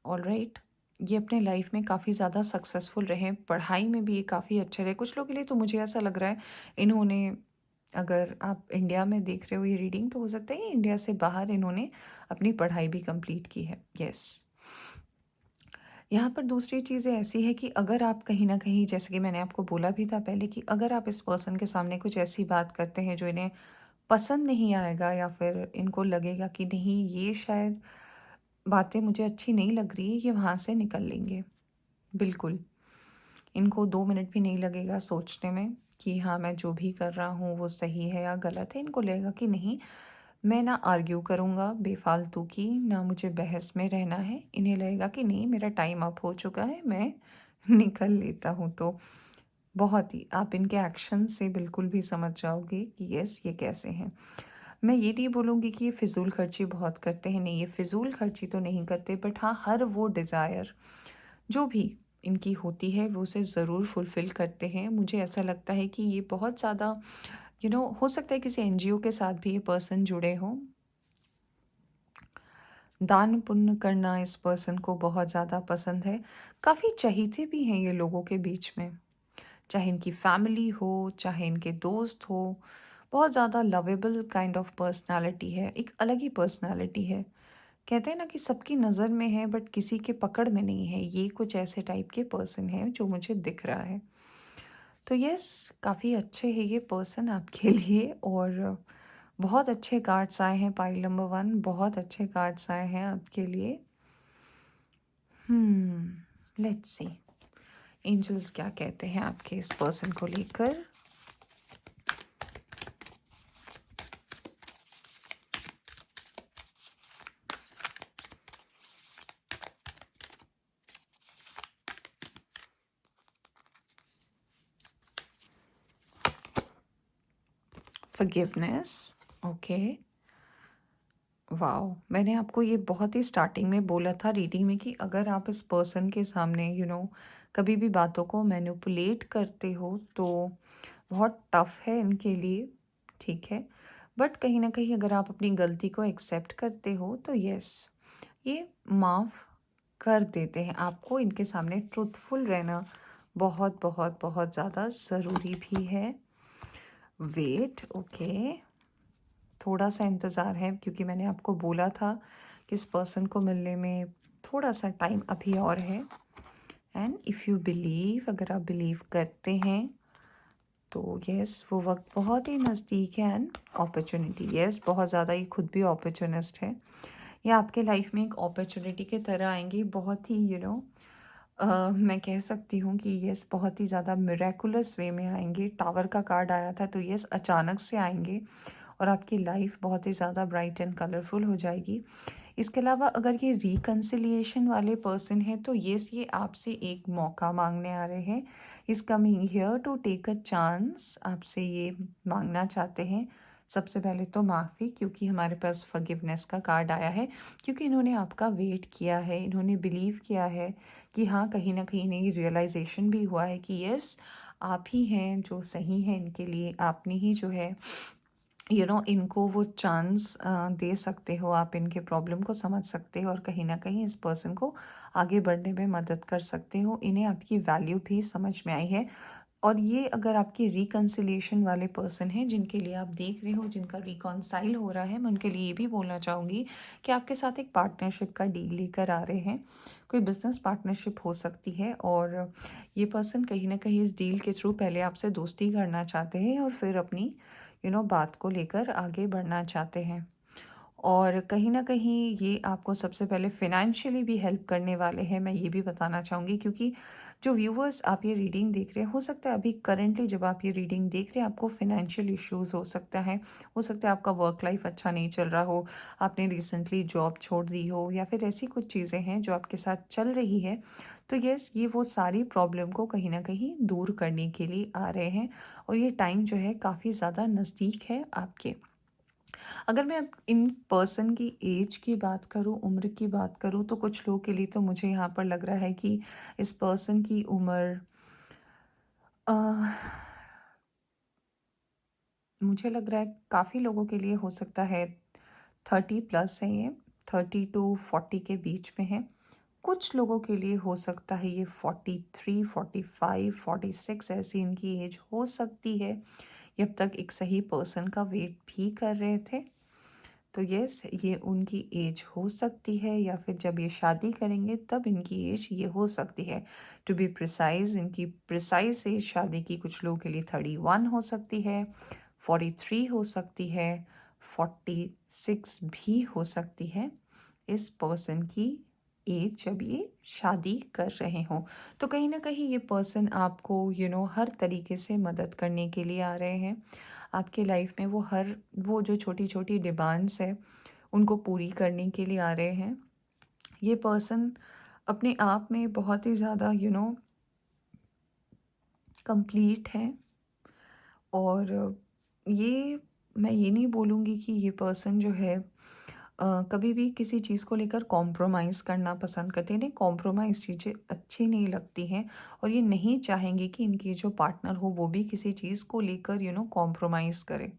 All right. ये अपने लाइफ में काफ़ी ज़्यादा सक्सेसफुल रहे, पढ़ाई में भी ये काफ़ी अच्छे रहे। कुछ लोगों के लिए तो मुझे ऐसा लग रहा है इन्होंने, अगर आप इंडिया में देख रहे हो ये रीडिंग, तो हो सकता है इंडिया से बाहर इन्होंने अपनी पढ़ाई भी कंप्लीट की है। यस। यहाँ पर दूसरी चीज़ें ऐसी है कि अगर आप कहीं ना कहीं, जैसे कि मैंने आपको बोला भी था पहले, कि अगर आप इस पर्सन के सामने कुछ ऐसी बात करते हैं जो इन्हें पसंद नहीं आएगा, या फिर इनको लगेगा कि नहीं ये शायद बातें मुझे अच्छी नहीं लग रही, ये वहाँ से निकल लेंगे बिल्कुल। इनको 2 मिनट भी नहीं लगेगा सोचने में कि हाँ मैं जो भी कर रहा हूँ वो सही है या गलत है। इनको लगेगा कि नहीं, मैं ना आर्ग्यू करूँगा बेफालतू की, ना मुझे बहस में रहना है। इन्हें लगेगा कि नहीं मेरा टाइम अप हो चुका है, मैं निकल लेता हूँ। तो बहुत ही आप इनके एक्शन से बिल्कुल भी समझ जाओगे कि यस ये कैसे हैं। मैं ये नहीं बोलूँगी कि ये फिजूल खर्ची बहुत करते हैं, नहीं ये फिजूल खर्ची तो नहीं करते, बट हाँ हर वो डिज़ायर जो भी इनकी होती है वो उसे ज़रूर फुलफ़िल करते हैं। मुझे ऐसा लगता है कि ये बहुत ज़्यादा हो सकता है किसी एनजीओ के साथ भी ये पर्सन जुड़े हों। दान पुण्य करना इस पर्सन को बहुत ज़्यादा पसंद है। काफ़ी चहीते भी हैं ये लोगों के बीच में, चाहे इनकी फैमिली हो चाहे इनके दोस्त हो। बहुत ज़्यादा लवेबल काइंड ऑफ पर्सनालिटी है, एक अलग ही पर्सनालिटी है। कहते हैं ना कि सबकी नज़र में है बट किसी के पकड़ में नहीं है, ये कुछ ऐसे टाइप के पर्सन है जो मुझे दिख रहा है। तो यस, काफ़ी अच्छे है ये पर्सन आपके लिए। और बहुत अच्छे कार्ड्स आए हैं पाइल नंबर 1, बहुत अच्छे कार्ड्स आए हैं आपके लिए। लेट्स सी एंजल्स क्या कहते हैं आपके इस पर्सन को लेकर। Forgiveness, okay. वाओ, मैंने आपको ये बहुत ही स्टार्टिंग में बोला था रीडिंग में कि अगर आप इस पर्सन के सामने कभी भी बातों को मैनिपुलेट करते हो तो बहुत टफ है इनके लिए, ठीक है। बट कहीं ना कहीं अगर आप अपनी गलती को एक्सेप्ट करते हो तो यस, ये माफ़ कर देते हैं आपको। इनके सामने ट्रूथफुल रहना बहुत बहुत बहुत ज़्यादा ज़रूरी भी है। Wait, okay. थोड़ा सा इंतज़ार है, क्योंकि मैंने आपको बोला था कि इस पर्सन को मिलने में थोड़ा सा टाइम अभी और है। एंड इफ़ यू बिलीव, अगर आप बिलीव करते हैं तो यस वो वक्त बहुत ही नज़दीक है। एंड अपॉर्चुनिटी, यस बहुत ज़्यादा ये खुद भी अपॉर्चुनिस्ट है। ये आपके लाइफ में एक अपॉर्चुनिटी के तरह आएंगी, बहुत ही मैं कह सकती हूँ कि यस बहुत ही ज़्यादा मिरेकुलस वे में आएंगे। टावर का कार्ड आया था तो यस अचानक से आएंगे और आपकी लाइफ बहुत ही ज़्यादा ब्राइट एंड कलरफुल हो जाएगी। इसके अलावा अगर ये रिकन्सिलिएशन वाले पर्सन है तो यस ये आपसे एक मौका मांगने आ रहे हैं। Is coming here to take a chance, आपसे ये मांगना चाहते हैं सबसे पहले तो माफ़ी, क्योंकि हमारे पास फॉरगिवनेस का कार्ड आया है, क्योंकि इन्होंने आपका वेट किया है, इन्होंने बिलीव किया है कि हाँ, कहीं ना कहीं इन्हें रियलाइजेशन भी हुआ है कि यस, आप ही हैं जो सही हैं इनके लिए, आपने ही जो है इनको वो चांस दे सकते हो, आप इनके प्रॉब्लम को समझ सकते हो और कहीं ना कहीं इस पर्सन को आगे बढ़ने में मदद कर सकते हो। इन्हें आपकी वैल्यू भी समझ में आई है। और ये अगर आपके रिकन्सिलिएशन वाले पर्सन हैं जिनके लिए आप देख रहे हो, जिनका रिकॉन्साइल हो रहा है, मैं उनके लिए ये भी बोलना चाहूँगी कि आपके साथ एक पार्टनरशिप का डील लेकर आ रहे हैं। कोई बिजनेस पार्टनरशिप हो सकती है और ये पर्सन कहीं ना कहीं इस डील के थ्रू पहले आपसे दोस्ती करना चाहते हैं और फिर अपनी बात को लेकर आगे बढ़ना चाहते हैं। और कहीं न कहीं ये आपको सबसे पहले फ़ाइनेंशियली भी हेल्प करने वाले हैं, मैं ये भी बताना चाहूँगी, क्योंकि जो व्यूवर्स आप ये रीडिंग देख रहे हैं, हो सकता है अभी करंटली जब आप ये रीडिंग देख रहे हैं आपको फ़ाइनेंशियल इश्यूज़ हो सकता है आपका वर्क लाइफ़ अच्छा नहीं चल रहा हो, आपने रिसेंटली जॉब छोड़ दी हो या फिर ऐसी कुछ चीज़ें हैं जो आपके साथ चल रही है। तो येस, ये वो सारी प्रॉब्लम को कहीं न कहीं दूर करने के लिए आ रहे हैं और ये टाइम जो है काफ़ी ज़्यादा नज़दीक है आपके। अगर मैं अब इन पर्सन की एज की बात करूँ, उम्र की बात करूँ, तो कुछ लोगों के लिए तो मुझे यहाँ पर लग रहा है कि इस पर्सन की उम्र अ, मुझे लग रहा है काफ़ी लोगों के लिए हो सकता है 30+ है ये, 30 to 40 के बीच में है। कुछ लोगों के लिए हो सकता है ये 43, 45, 46 ऐसी इनकी एज हो सकती है। ये अब तक एक सही पर्सन का वेट भी कर रहे थे। तो यस, ये उनकी एज हो सकती है या फिर जब ये शादी करेंगे तब इनकी एज ये हो सकती है। टू बी प्रिसाइज, इनकी प्रिसाइज एज शादी की कुछ लोगों के लिए 31 हो सकती है, 43 हो सकती है, 46 भी हो सकती है इस पर्सन की एज जब ये शादी कर रहे हों। तो कहीं ना कहीं ये पर्सन आपको हर तरीके से मदद करने के लिए आ रहे हैं। आपके लाइफ में वो जो छोटी छोटी डिमांड्स है उनको पूरी करने के लिए आ रहे हैं। ये पर्सन अपने आप में बहुत ही ज़्यादा कंप्लीट है। और मैं ये नहीं बोलूँगी कि ये पर्सन जो है कभी भी किसी चीज़ को लेकर कॉम्प्रोमाइज़ करना पसंद करते हैं। इन्हें कॉम्प्रोमाइज़ चीज़ें अच्छी नहीं लगती हैं और ये नहीं चाहेंगे कि इनकी जो पार्टनर हो वो भी किसी चीज़ को लेकर कॉम्प्रोमाइज़ करे।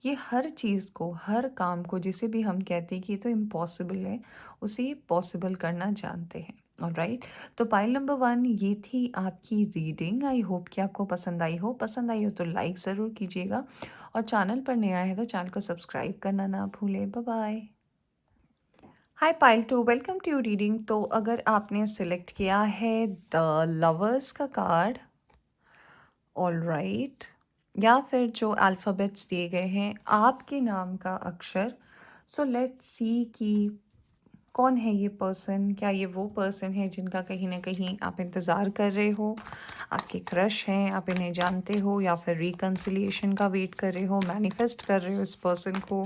ये हर चीज़ को, हर काम को, जिसे भी हम कहते हैं कि ये तो इम्पॉसिबल है, उसे ये पॉसिबल करना जानते हैं। ऑलराइट, तो पाइल नंबर 1 ये थी आपकी रीडिंग। आई होप कि आपको पसंद आई हो तो लाइक ज़रूर कीजिएगा और चैनल पर नया है तो चैनल को सब्सक्राइब करना ना भूलें। Bye bye. Hi pile 2, welcome to your reading. तो अगर आपने सिलेक्ट किया है द लवर्स का कार्ड, ऑलराइट, या फिर जो अल्फ़ाबेट्स दिए गए हैं आपके नाम का अक्षर, सो लेट्स सी कि कौन है ये पर्सन। क्या ये वो पर्सन है जिनका कहीं ना कहीं आप इंतज़ार कर रहे हो, आपके क्रश हैं, आप इन्हें जानते हो, या फिर रिकन्सिलिएशन का वेट कर रहे हो, मैनिफेस्ट कर रहे हो इस पर्सन को।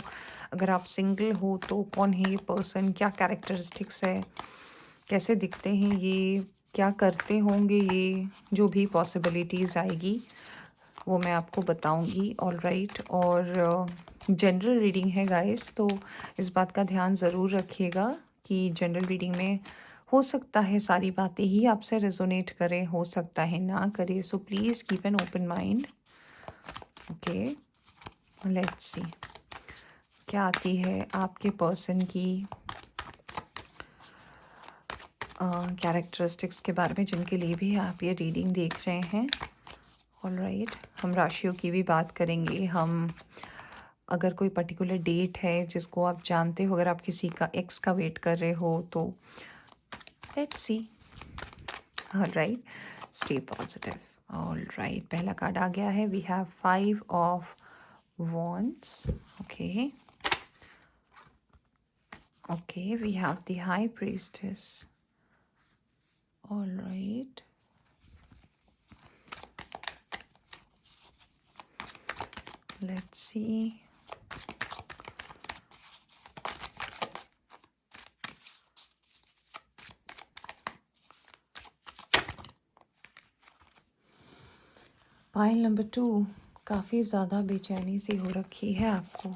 अगर आप सिंगल हो तो कौन है ये पर्सन, क्या कैरेक्टरिस्टिक्स है, कैसे दिखते हैं ये, क्या करते होंगे ये, जो भी पॉसिबिलिटीज़ आएगी वो मैं आपको बताऊंगी। ऑलराइट, और जनरल रीडिंग है गाइस, तो इस बात का ध्यान ज़रूर रखिएगा कि जनरल रीडिंग में हो सकता है सारी बातें ही आपसे रेजोनेट करें, हो सकता है ना करे, so please keep an open mind. Okay, let's सी क्या आती है आपके पर्सन की कैरेक्टरिस्टिक्स के बारे में जिनके लिए भी आप ये रीडिंग देख रहे हैं। ऑलराइट, हम राशियों की भी बात करेंगे। हम अगर कोई पर्टिकुलर डेट है जिसको आप जानते हो, अगर आप किसी का एक्स का वेट कर रहे हो तो let's see. Alright, stay positive. Alright, पहला कार्ड आ गया है, we have 5 of wands. Okay okay, we have the high priestess. Alright, let's see. Pile number 2, काफ़ी ज़्यादा बेचैनी सी हो रखी है आपको।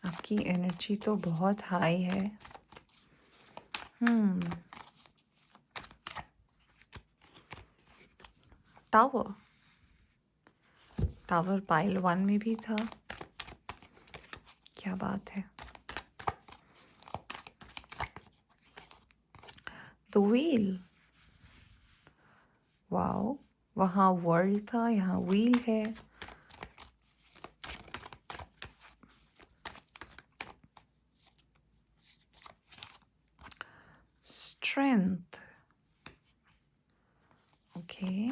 आपकी एनर्जी तो बहुत हाई है। हम्म। टावर। टावर पाइल 1 में भी था। क्या बात है। The wheel. वाओ। वहाँ वर्ल्ड था, यहाँ व्हील है। Strength. Okay.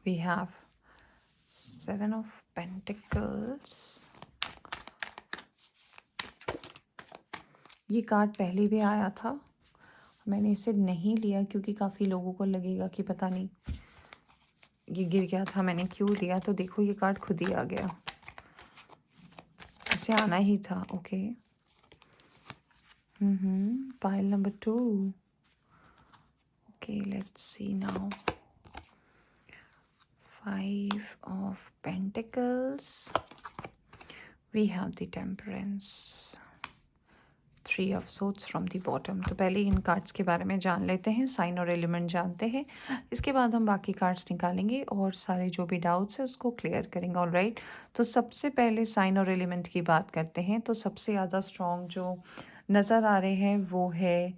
We have 7 of Pentacles. ये कार्ड पहले भी आया था। मैंने इसे नहीं लिया क्योंकि काफ़ी लोगों को लगेगा कि पता नहीं ये गिर गया था, मैंने क्यों लिया। तो देखो ये कार्ड खुद ही आ गया, इसे आना ही था। Okay. Pile number 2। Okay, let's C now. 5 of Pentacles. We have the Temperance. 3 of Swords from the bottom. तो पहले इन कार्ड्स के बारे में जान लेते हैं, साइन और एलिमेंट जानते हैं। इसके बाद हम बाकी कार्ड्स निकालेंगे और सारे जो भी डाउट्स है उसको क्लियर करेंगे। ऑलराइट, तो सबसे पहले साइन और एलिमेंट की बात करते हैं। तो सबसे ज़्यादा स्ट्रॉन्ग जो नज़र आ रहे हैं वो है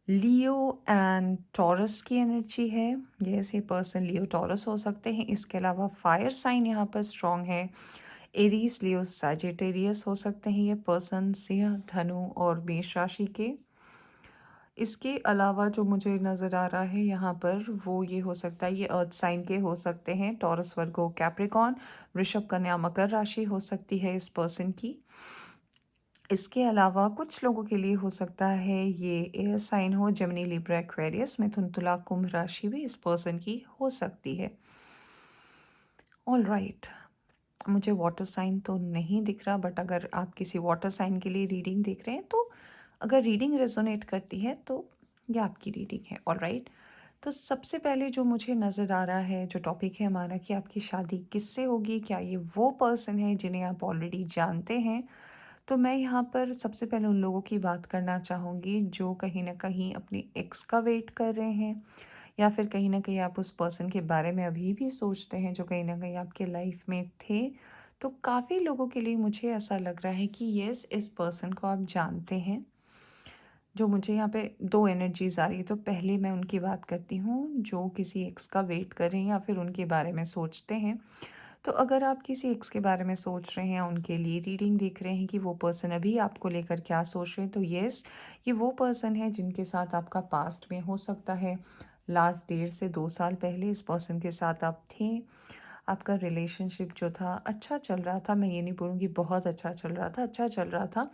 लियो एंड टॉरस की एनर्जी है। ये पर्सन लियो टॉरस हो सकते हैं। इसके अलावा फायर साइन यहाँ पर स्ट्रॉन्ग है। एरीज, लियो, सैजिटेरियस हो सकते हैं ये पर्सन, सिंह, धनु और मेष राशि के। इसके अलावा जो मुझे नज़र आ रहा है यहाँ पर वो ये हो सकता है, ये अर्थ साइन के हो सकते हैं। टॉरस, वर्गो, कैप्रिकॉन, वृषभ, कन्या, मकर राशि हो सकती है इस पर्सन की। इसके अलावा कुछ लोगों के लिए हो सकता है ये एयर साइन हो, जेमिनी, लिब्रा, एक्वेरियस, मिथुन, तुला, कुंभ राशि भी इस पर्सन की हो सकती है। ऑल राइट, मुझे वाटर साइन तो नहीं दिख रहा, बट अगर आप किसी वाटर साइन के लिए रीडिंग देख रहे हैं तो अगर रीडिंग रेजोनेट करती है तो ये आपकी रीडिंग है। ऑल राइट, तो सबसे पहले जो मुझे नज़र आ रहा है, जो टॉपिक है हमारा कि आपकी शादी किससे होगी, क्या ये वो पर्सन है जिन्हें आप ऑलरेडी जानते हैं। तो मैं यहाँ पर सबसे पहले उन लोगों की बात करना चाहूँगी जो कहीं ना कहीं अपने एक्स का वेट कर रहे हैं, या फिर कहीं ना कहीं आप उस पर्सन के बारे में अभी भी सोचते हैं जो कहीं ना कहीं आपके लाइफ में थे। तो काफ़ी लोगों के लिए मुझे ऐसा लग रहा है कि यस, इस पर्सन को आप जानते हैं। जो मुझे यहाँ पे दो एनर्जीज आ रही है, तो पहले मैं उनकी बात करती हूँ जो किसी एक्स का वेट कर रहे हैं या फिर उनके बारे में सोचते हैं। तो अगर आप किसी एक्स के बारे में सोच रहे हैं, उनके लिए रीडिंग देख रहे हैं कि वो पर्सन अभी आपको लेकर क्या सोच रहे हैं, तो यस, ये वो पर्सन है जिनके साथ आपका पास्ट में हो सकता है लास्ट 1.5 से 2 साल पहले इस पर्सन के साथ आप थे। आपका रिलेशनशिप जो था अच्छा चल रहा था, मैं ये नहीं बोलूँगी बहुत अच्छा चल रहा था, अच्छा चल रहा था,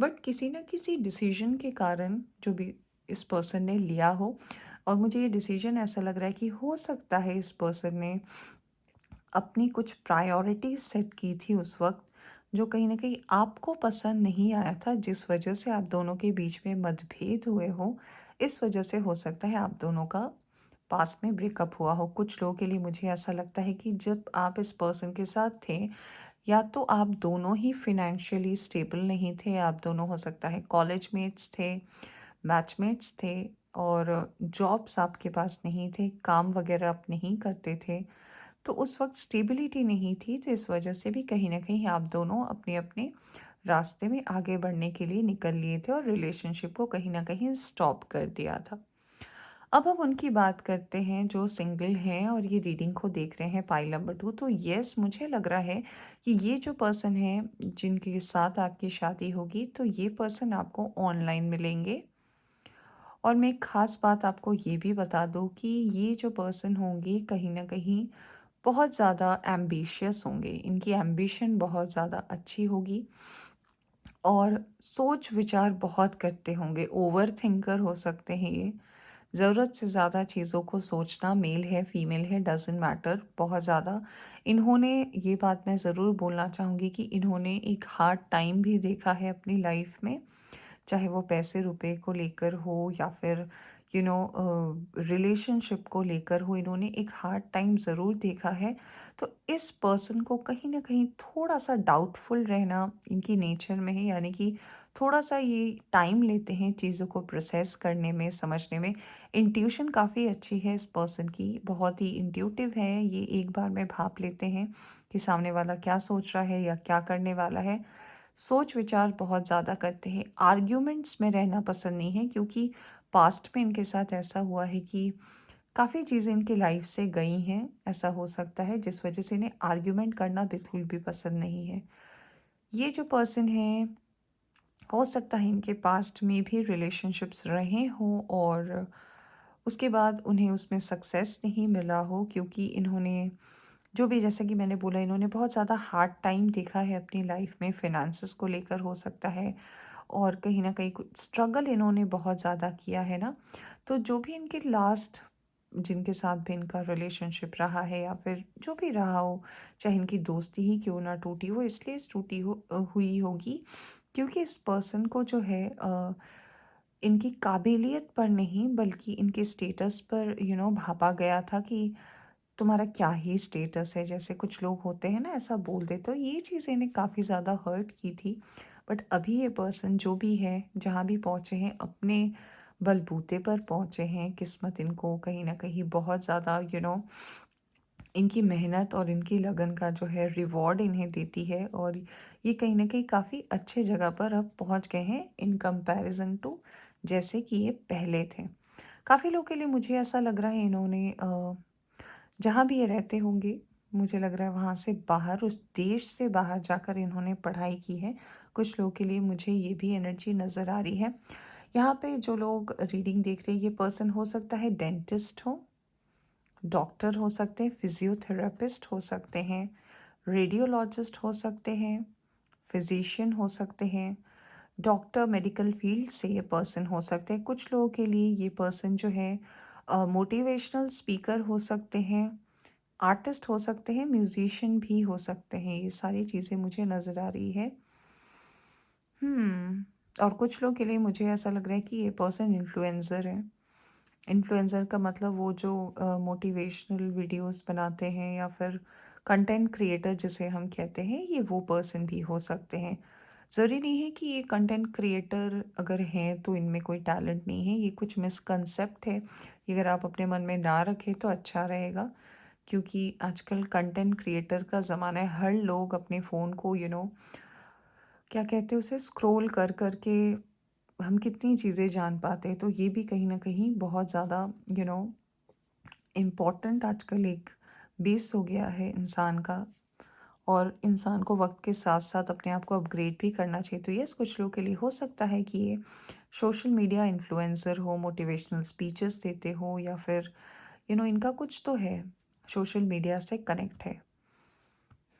बट किसी न किसी डिसीजन के कारण जो भी इस पर्सन ने लिया हो, और मुझे ये डिसीजन ऐसा लग रहा है कि हो सकता है इस पर्सन ने अपनी कुछ प्रायोरिटीज सेट की थी उस वक्त, जो कहीं ना कहीं आपको पसंद नहीं आया था, जिस वजह से आप दोनों के बीच में मतभेद हुए हो। इस वजह से हो सकता है आप दोनों का पास्ट में ब्रेकअप हुआ हो। कुछ लोगों के लिए मुझे ऐसा लगता है कि जब आप इस पर्सन के साथ थे, या तो आप दोनों ही फिनेंशियली स्टेबल नहीं थे, आप दोनों हो सकता है कॉलेज मेट्स थे, बैचमेट्स थे, और जॉब्स आपके पास नहीं थे, काम वगैरह आप नहीं करते थे, तो उस वक्त स्टेबिलिटी नहीं थी। तो इस वजह से भी कहीं ना कहीं आप दोनों अपने अपने रास्ते में आगे बढ़ने के लिए निकल लिए थे और रिलेशनशिप को कहीं ना कहीं स्टॉप कर दिया था। अब हम उनकी बात करते हैं जो सिंगल हैं और ये रीडिंग को देख रहे हैं, पाइल नंबर 2। तो यस, मुझे लग रहा है कि ये जो पर्सन है जिनके साथ आपकी शादी होगी, तो ये पर्सन आपको ऑनलाइन मिलेंगे। और मैं एक ख़ास बात आपको ये भी बता दूँ कि ये जो पर्सन होंगे कहीं ना कहीं बहुत ज़्यादा एम्बिशियस होंगे, इनकी एम्बिशन बहुत ज़्यादा अच्छी होगी और सोच विचार बहुत करते होंगे, ओवर थिंकर हो सकते हैं ये। ज़रूरत से ज़्यादा चीज़ों को सोचना, मेल है फीमेल है डजेंट मैटर, बहुत ज़्यादा इन्होंने, ये बात मैं ज़रूर बोलना चाहूँगी कि इन्होंने एक हार्ड टाइम भी देखा है अपनी लाइफ में, चाहे वो पैसे रुपए को लेकर हो या फिर रिलेशनशिप को लेकर हो, इन्होंने एक हार्ड टाइम ज़रूर देखा है। तो इस पर्सन को कहीं न कहीं थोड़ा-सा डाउटफुल रहना इनकी नेचर में है, यानी कि थोड़ा-सा ये टाइम लेते हैं चीज़ों को प्रोसेस करने में, समझने में। इंट्यूशन काफ़ी अच्छी है इस पर्सन की, बहुत ही इंट्यूटिव है, ये एक बार में भाप लेते हैं कि सामने वाला क्या सोच रहा है या क्या करने वाला है। सोच विचार बहुत ज़्यादा करते हैं, आर्ग्यूमेंट्स में रहना पसंद नहीं है, क्योंकि पास्ट में इनके साथ ऐसा हुआ है कि काफ़ी चीज़ें इनकी लाइफ से गई हैं, ऐसा हो सकता है, जिस वजह से इन्हें आर्ग्यूमेंट करना बिल्कुल भी पसंद नहीं है। ये जो पर्सन है, हो सकता है इनके पास्ट में भी रिलेशनशिप्स रहे हों और उसके बाद उन्हें उसमें सक्सेस नहीं मिला हो, क्योंकि इन्होंने जो भी, जैसे कि मैंने बोला, इन्होंने बहुत ज़्यादा हार्ड टाइम देखा है अपनी लाइफ में, फिनेंसेस को लेकर हो सकता है, और कहीं न कहीं कुछ स्ट्रगल इन्होंने बहुत ज़्यादा किया है ना। तो जो भी इनके लास्ट, जिनके साथ भी इनका रिलेशनशिप रहा है या फिर जो भी रहा हो, चाहे इनकी दोस्ती ही क्यों ना टूटी हो, इसलिए टूटी हुई होगी क्योंकि इस पर्सन को जो है इनकी काबिलियत पर नहीं बल्कि इनके स्टेटस पर भापा गया था कि तुम्हारा क्या ही स्टेटस है, जैसे कुछ लोग होते हैं ना, ऐसा बोल देते। तो ये चीज़ इन्हें काफ़ी ज़्यादा हर्ट की थी। बट अभी ये पर्सन जो भी है, जहाँ भी पहुँचे हैं, अपने बलबूते पर पहुँचे हैं। किस्मत इनको कहीं न कहीं बहुत ज़्यादा इनकी मेहनत और इनकी लगन का जो है रिवॉर्ड इन्हें देती है, और ये कहीं न कहीं काफ़ी अच्छे जगह पर अब पहुँच गए हैं इन कंपैरिज़न टू जैसे कि ये पहले थे। काफ़ी लोगों के लिए मुझे ऐसा लग रहा है, इन्होंने जहाँ भी ये रहते होंगे, मुझे लग रहा है वहाँ से बाहर, उस देश से बाहर जाकर इन्होंने पढ़ाई की है। कुछ लोगों के लिए मुझे ये भी एनर्जी नज़र आ रही है। यहाँ पे जो लोग रीडिंग देख रहे हैं, ये पर्सन हो सकता है डेंटिस्ट हो, डॉक्टर हो सकते हैं, फिजियोथेरेपिस्ट हो सकते हैं, रेडियोलॉजिस्ट हो सकते हैं, फिजिशियन हो सकते हैं, डॉक्टर, मेडिकल फील्ड से ये पर्सन हो सकते हैं। कुछ लोगों के लिए ये पर्सन जो है मोटिवेशनल स्पीकर हो सकते हैं, आर्टिस्ट हो सकते हैं, म्यूजिशियन भी हो सकते हैं। ये सारी चीज़ें मुझे नज़र आ रही है। और कुछ लोग के लिए मुझे ऐसा लग रहा है कि ये पर्सन इन्फ्लुएंसर है। इन्फ्लुएंसर का मतलब वो जो मोटिवेशनल वीडियोस बनाते हैं या फिर कंटेंट क्रिएटर जिसे हम कहते हैं, ये वो पर्सन भी हो सकते हैं। ज़रूरी नहीं है कि ये कंटेंट क्रिएटर अगर हैं तो इनमें कोई टैलेंट नहीं है, ये कुछ मिसकंसेप्ट है। ये अगर आप अपने मन में ना रखें तो अच्छा रहेगा, क्योंकि आजकल कंटेंट क्रिएटर का ज़माना है। हर लोग अपने फ़ोन को क्या कहते हैं उसे, स्क्रॉल कर कर के हम कितनी चीज़ें जान पाते हैं। तो ये भी कहीं न कहीं बहुत ज़्यादा यू नो इम्पोर्टेंट आजकल एक बेस हो गया है इंसान का, और इंसान को वक्त के साथ साथ अपने आप को अपग्रेड भी करना चाहिए। तो यस, कुछ लोगों के लिए हो सकता है कि ये सोशल मीडिया इन्फ्लुएंसर हो, मोटिवेशनल स्पीचेस देते हो, या फिर इनका कुछ तो है, सोशल मीडिया से कनेक्ट है।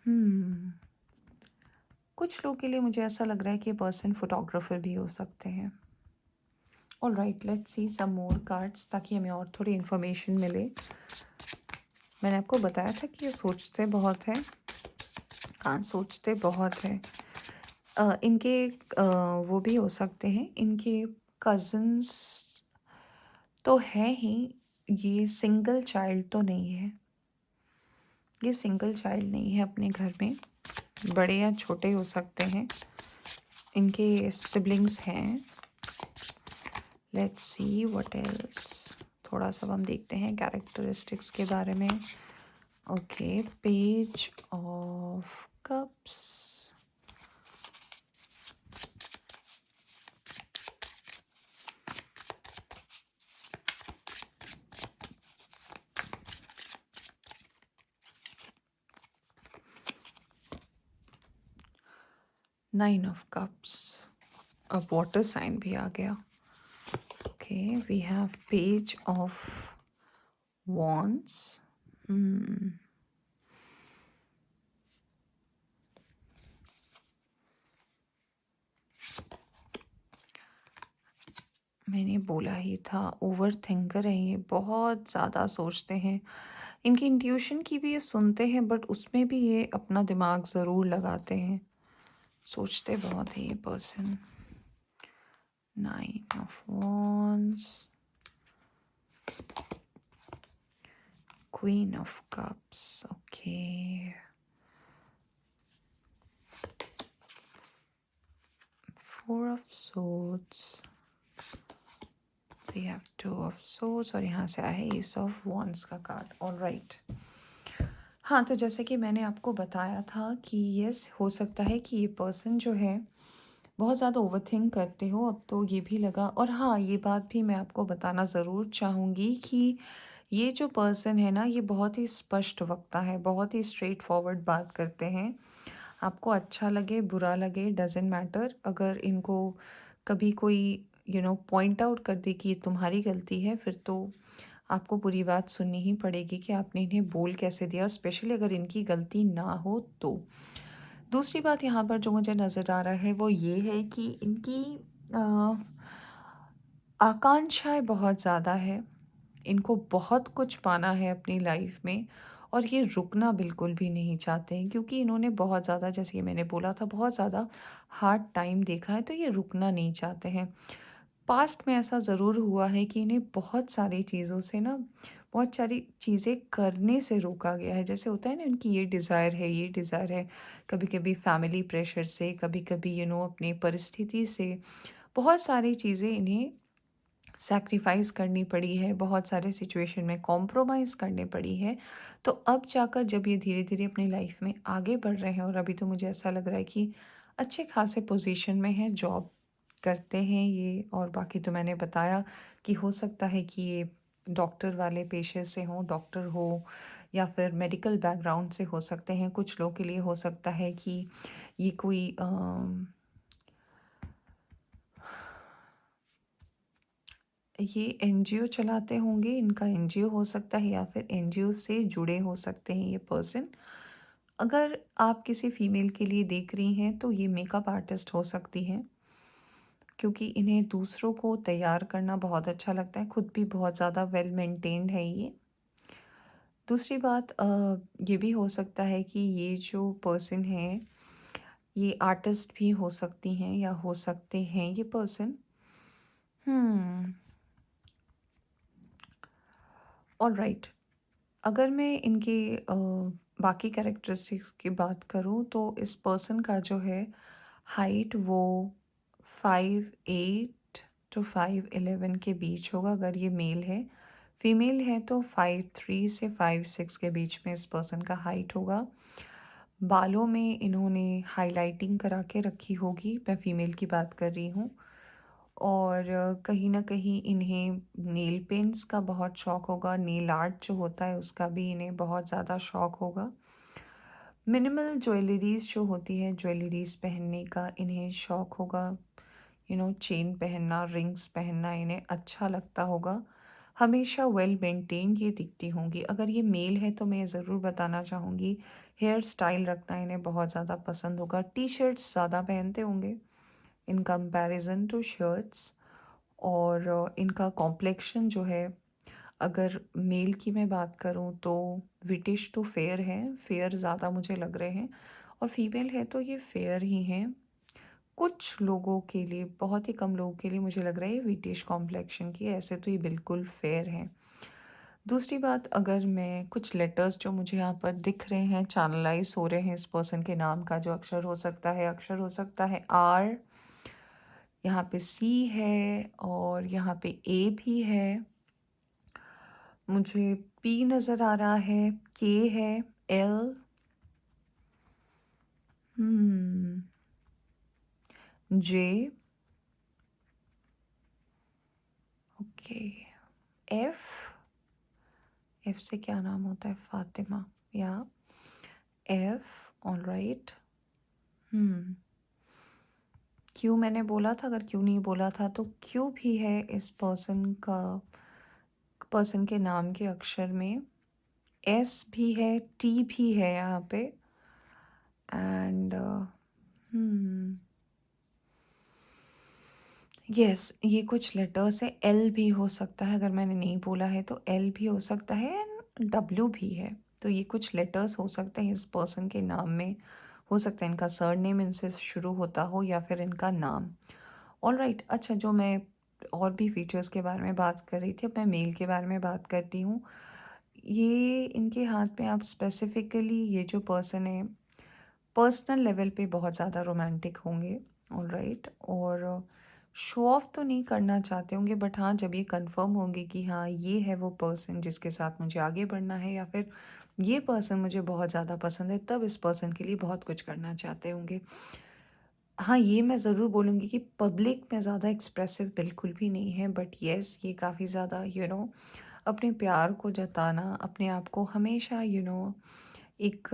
हम्म कुछ लोगों के लिए मुझे ऐसा लग रहा है कि ये पर्सन फोटोग्राफर भी हो सकते हैं। All right, let's see some more cards ताकि हमें और थोड़ी इन्फॉर्मेशन मिले। मैंने आपको बताया था कि ये सोचते बहुत हैं। हाँ, सोचते बहुत हैं। इनके वो भी हो सकते हैं, इनके कज़न्स तो हैं ही। ये सिंगल चाइल्ड तो नहीं है, ये सिंगल चाइल्ड नहीं है अपने घर में, बड़े या छोटे हो सकते हैं। इनके सिबलिंग्स हैं। Let's see what else. थोड़ा सा हम देखते हैं कैरेक्टरिस्टिक्स के बारे में। Okay, page of cups, 9 of cups, अब वाटर साइन भी आ गया। Okay, we have page of wands. मैंने बोला ही था, ओवर थिंकर है ये, बहुत ज़्यादा सोचते हैं। इनकी इंट्यूशन की भी ये सुनते हैं, बट उसमें भी ये अपना दिमाग ज़रूर लगाते हैं। सोचते बहुत है ये person. 9 of wands, queen of cups, okay. Four of swords, we have two of swords और यहाँ से आया है एस ऑफ वॉन्ड्स का कार्ड। ऑलराइट, हाँ, तो जैसे कि मैंने आपको बताया था कि यस, हो सकता है कि ये पर्सन जो है बहुत ज़्यादा ओवरथिंक करते हो। अब तो ये भी लगा, और हाँ, ये बात भी मैं आपको बताना ज़रूर चाहूँगी कि ये जो पर्सन है ना, ये बहुत ही स्पष्ट वक्ता है, बहुत ही स्ट्रेट फॉरवर्ड बात करते हैं। आपको अच्छा लगे बुरा लगे डजेंट मैटर, अगर इनको कभी कोई पॉइंट आउट कर दे कि ये तुम्हारी गलती है, फिर तो आपको पूरी बात सुननी ही पड़ेगी कि आपने इन्हें बोल कैसे दिया, स्पेशली अगर इनकी गलती ना हो तो। दूसरी बात यहाँ पर जो मुझे नज़र आ रहा है वो ये है कि इनकी आकांक्षाएं बहुत ज़्यादा है, इनको बहुत कुछ पाना है अपनी लाइफ में, और ये रुकना बिल्कुल भी नहीं चाहते हैं, क्योंकि इन्होंने बहुत ज़्यादा, जैसे कि मैंने बोला था, बहुत ज़्यादा हार्ड टाइम देखा है, तो ये रुकना नहीं चाहते हैं। पास्ट में ऐसा ज़रूर हुआ है कि इन्हें बहुत सारी चीज़ों से ना, बहुत सारी चीज़ें करने से रोका गया है। जैसे होता है ना, इनकी ये डिज़ायर है, ये डिज़ायर है, कभी कभी फैमिली प्रेशर से, कभी कभी अपनी परिस्थिति से, बहुत सारी चीज़ें इन्हें सैक्रिफाइस करनी पड़ी है, बहुत सारे सिचुएशन में कॉम्प्रोमाइज़ करनी पड़ी है। तो अब जाकर जब ये धीरे धीरे अपनी लाइफ में आगे बढ़ रहे हैं, और अभी तो मुझे ऐसा लग रहा है कि अच्छे खासे पोजीशन में है, जॉब करते हैं ये, और बाकी तो मैंने बताया कि हो सकता है कि ये डॉक्टर वाले पेशे से हों, डॉक्टर हो, या फिर मेडिकल बैकग्राउंड से हो सकते हैं। कुछ लोगों के लिए हो सकता है कि ये कोई ये एनजीओ चलाते होंगे, इनका एनजीओ हो सकता है, या फिर एनजीओ से जुड़े हो सकते हैं ये पर्सन। अगर आप किसी फीमेल के लिए देख रही हैं तो ये मेकअप आर्टिस्ट हो सकती है, क्योंकि इन्हें दूसरों को तैयार करना बहुत अच्छा लगता है, खुद भी बहुत ज़्यादा वेल मेंटेन्ड है ये। दूसरी बात, ये भी हो सकता है कि ये जो पर्सन है ये आर्टिस्ट भी हो सकती हैं, या हो सकते हैं ये पर्सन। हम्म ऑलराइट, अगर मैं इनके बाकी कैरेक्टरिस्टिक्स की बात करूँ तो इस पर्सन का जो है हाइट वो 5'8" to 5'11" के बीच होगा, अगर ये मेल है। फीमेल है तो 5'3" से 5'6" के बीच में इस पर्सन का हाइट होगा। बालों में इन्होंने हाइलाइटिंग करा के रखी होगी, मैं फीमेल की बात कर रही हूँ। और कहीं ना कहीं इन्हें नेल पेंट्स का बहुत शौक होगा, नेल आर्ट जो होता है उसका भी इन्हें बहुत ज़्यादा शौक होगा। मिनिमल ज्वेलरीज जो होती है, ज्वेलरीज पहनने का इन्हें शौक होगा। चेन पहनना, रिंग्स पहनना इन्हें अच्छा लगता होगा। हमेशा वेल मेंटेन ये दिखती होंगी। अगर ये मेल है तो मैं ज़रूर बताना चाहूँगी, हेयर स्टाइल रखना इन्हें बहुत ज़्यादा पसंद होगा। टी शर्ट्स ज़्यादा पहनते होंगे इन कंपैरिजन टू शर्ट्स। और इनका कॉम्प्लेक्शन जो है, अगर मेल की मैं बात करूं तो विटिश टू फेयर है, फेयर ज़्यादा मुझे लग रहे हैं। और फीमेल है तो ये फेयर ही हैं। कुछ लोगों के लिए, बहुत ही कम लोगों के लिए मुझे लग रहा है ये विटिश कॉम्प्लेक्शन की है, ऐसे तो ये बिल्कुल फेयर हैं। दूसरी बात, अगर मैं कुछ लेटर्स जो मुझे यहाँ पर दिख रहे हैं, चैनलाइज हो रहे हैं इस पर्सन के नाम का, जो अक्षर हो सकता है, अक्षर हो सकता है आर, यहाँ पे सी है, और यहाँ पे ए भी है, मुझे पी नज़र आ रहा है, के है, एल, जे, ओके, एफ, एफ से क्या नाम होता है, फातिमा, या एफ, ऑलराइट। क्यू मैंने बोला था, अगर क्यू नहीं बोला था तो क्यू भी है इस पर्सन का, पर्सन के नाम के अक्षर में। एस भी है, टी भी है यहाँ पे, एंड यस, ये कुछ लेटर्स है। एल भी हो सकता है, अगर मैंने नहीं बोला है तो एल भी हो सकता है, एंड डब्ल्यू भी है। तो ये कुछ लेटर्स हो सकते हैं इस पर्सन के नाम में, हो सकता है इनका सरनेम इनसे शुरू होता हो, या फिर इनका नाम। ऑलराइट, अच्छा, जो मैं और भी फीचर्स के बारे में बात कर रही थी, अब मैं मेल के बारे में बात करती हूँ। ये इनके हाथ में आप स्पेसिफिकली ये जो पर्सन है पर्सनल लेवल पे बहुत ज़्यादा रोमांटिक होंगे, ऑलराइट, और शो ऑफ तो नहीं करना चाहते होंगे, बट हाँ जब ये कंफर्म होंगे कि हाँ ये है वो पर्सन जिसके साथ मुझे आगे बढ़ना है, या फिर ये पर्सन मुझे बहुत ज़्यादा पसंद है, तब इस पर्सन के लिए बहुत कुछ करना चाहते होंगे। हाँ, ये मैं ज़रूर बोलूँगी कि पब्लिक में ज़्यादा एक्सप्रेसिव बिल्कुल भी नहीं है, बट येस ये काफ़ी ज़्यादा अपने प्यार को जताना, अपने आप को हमेशा एक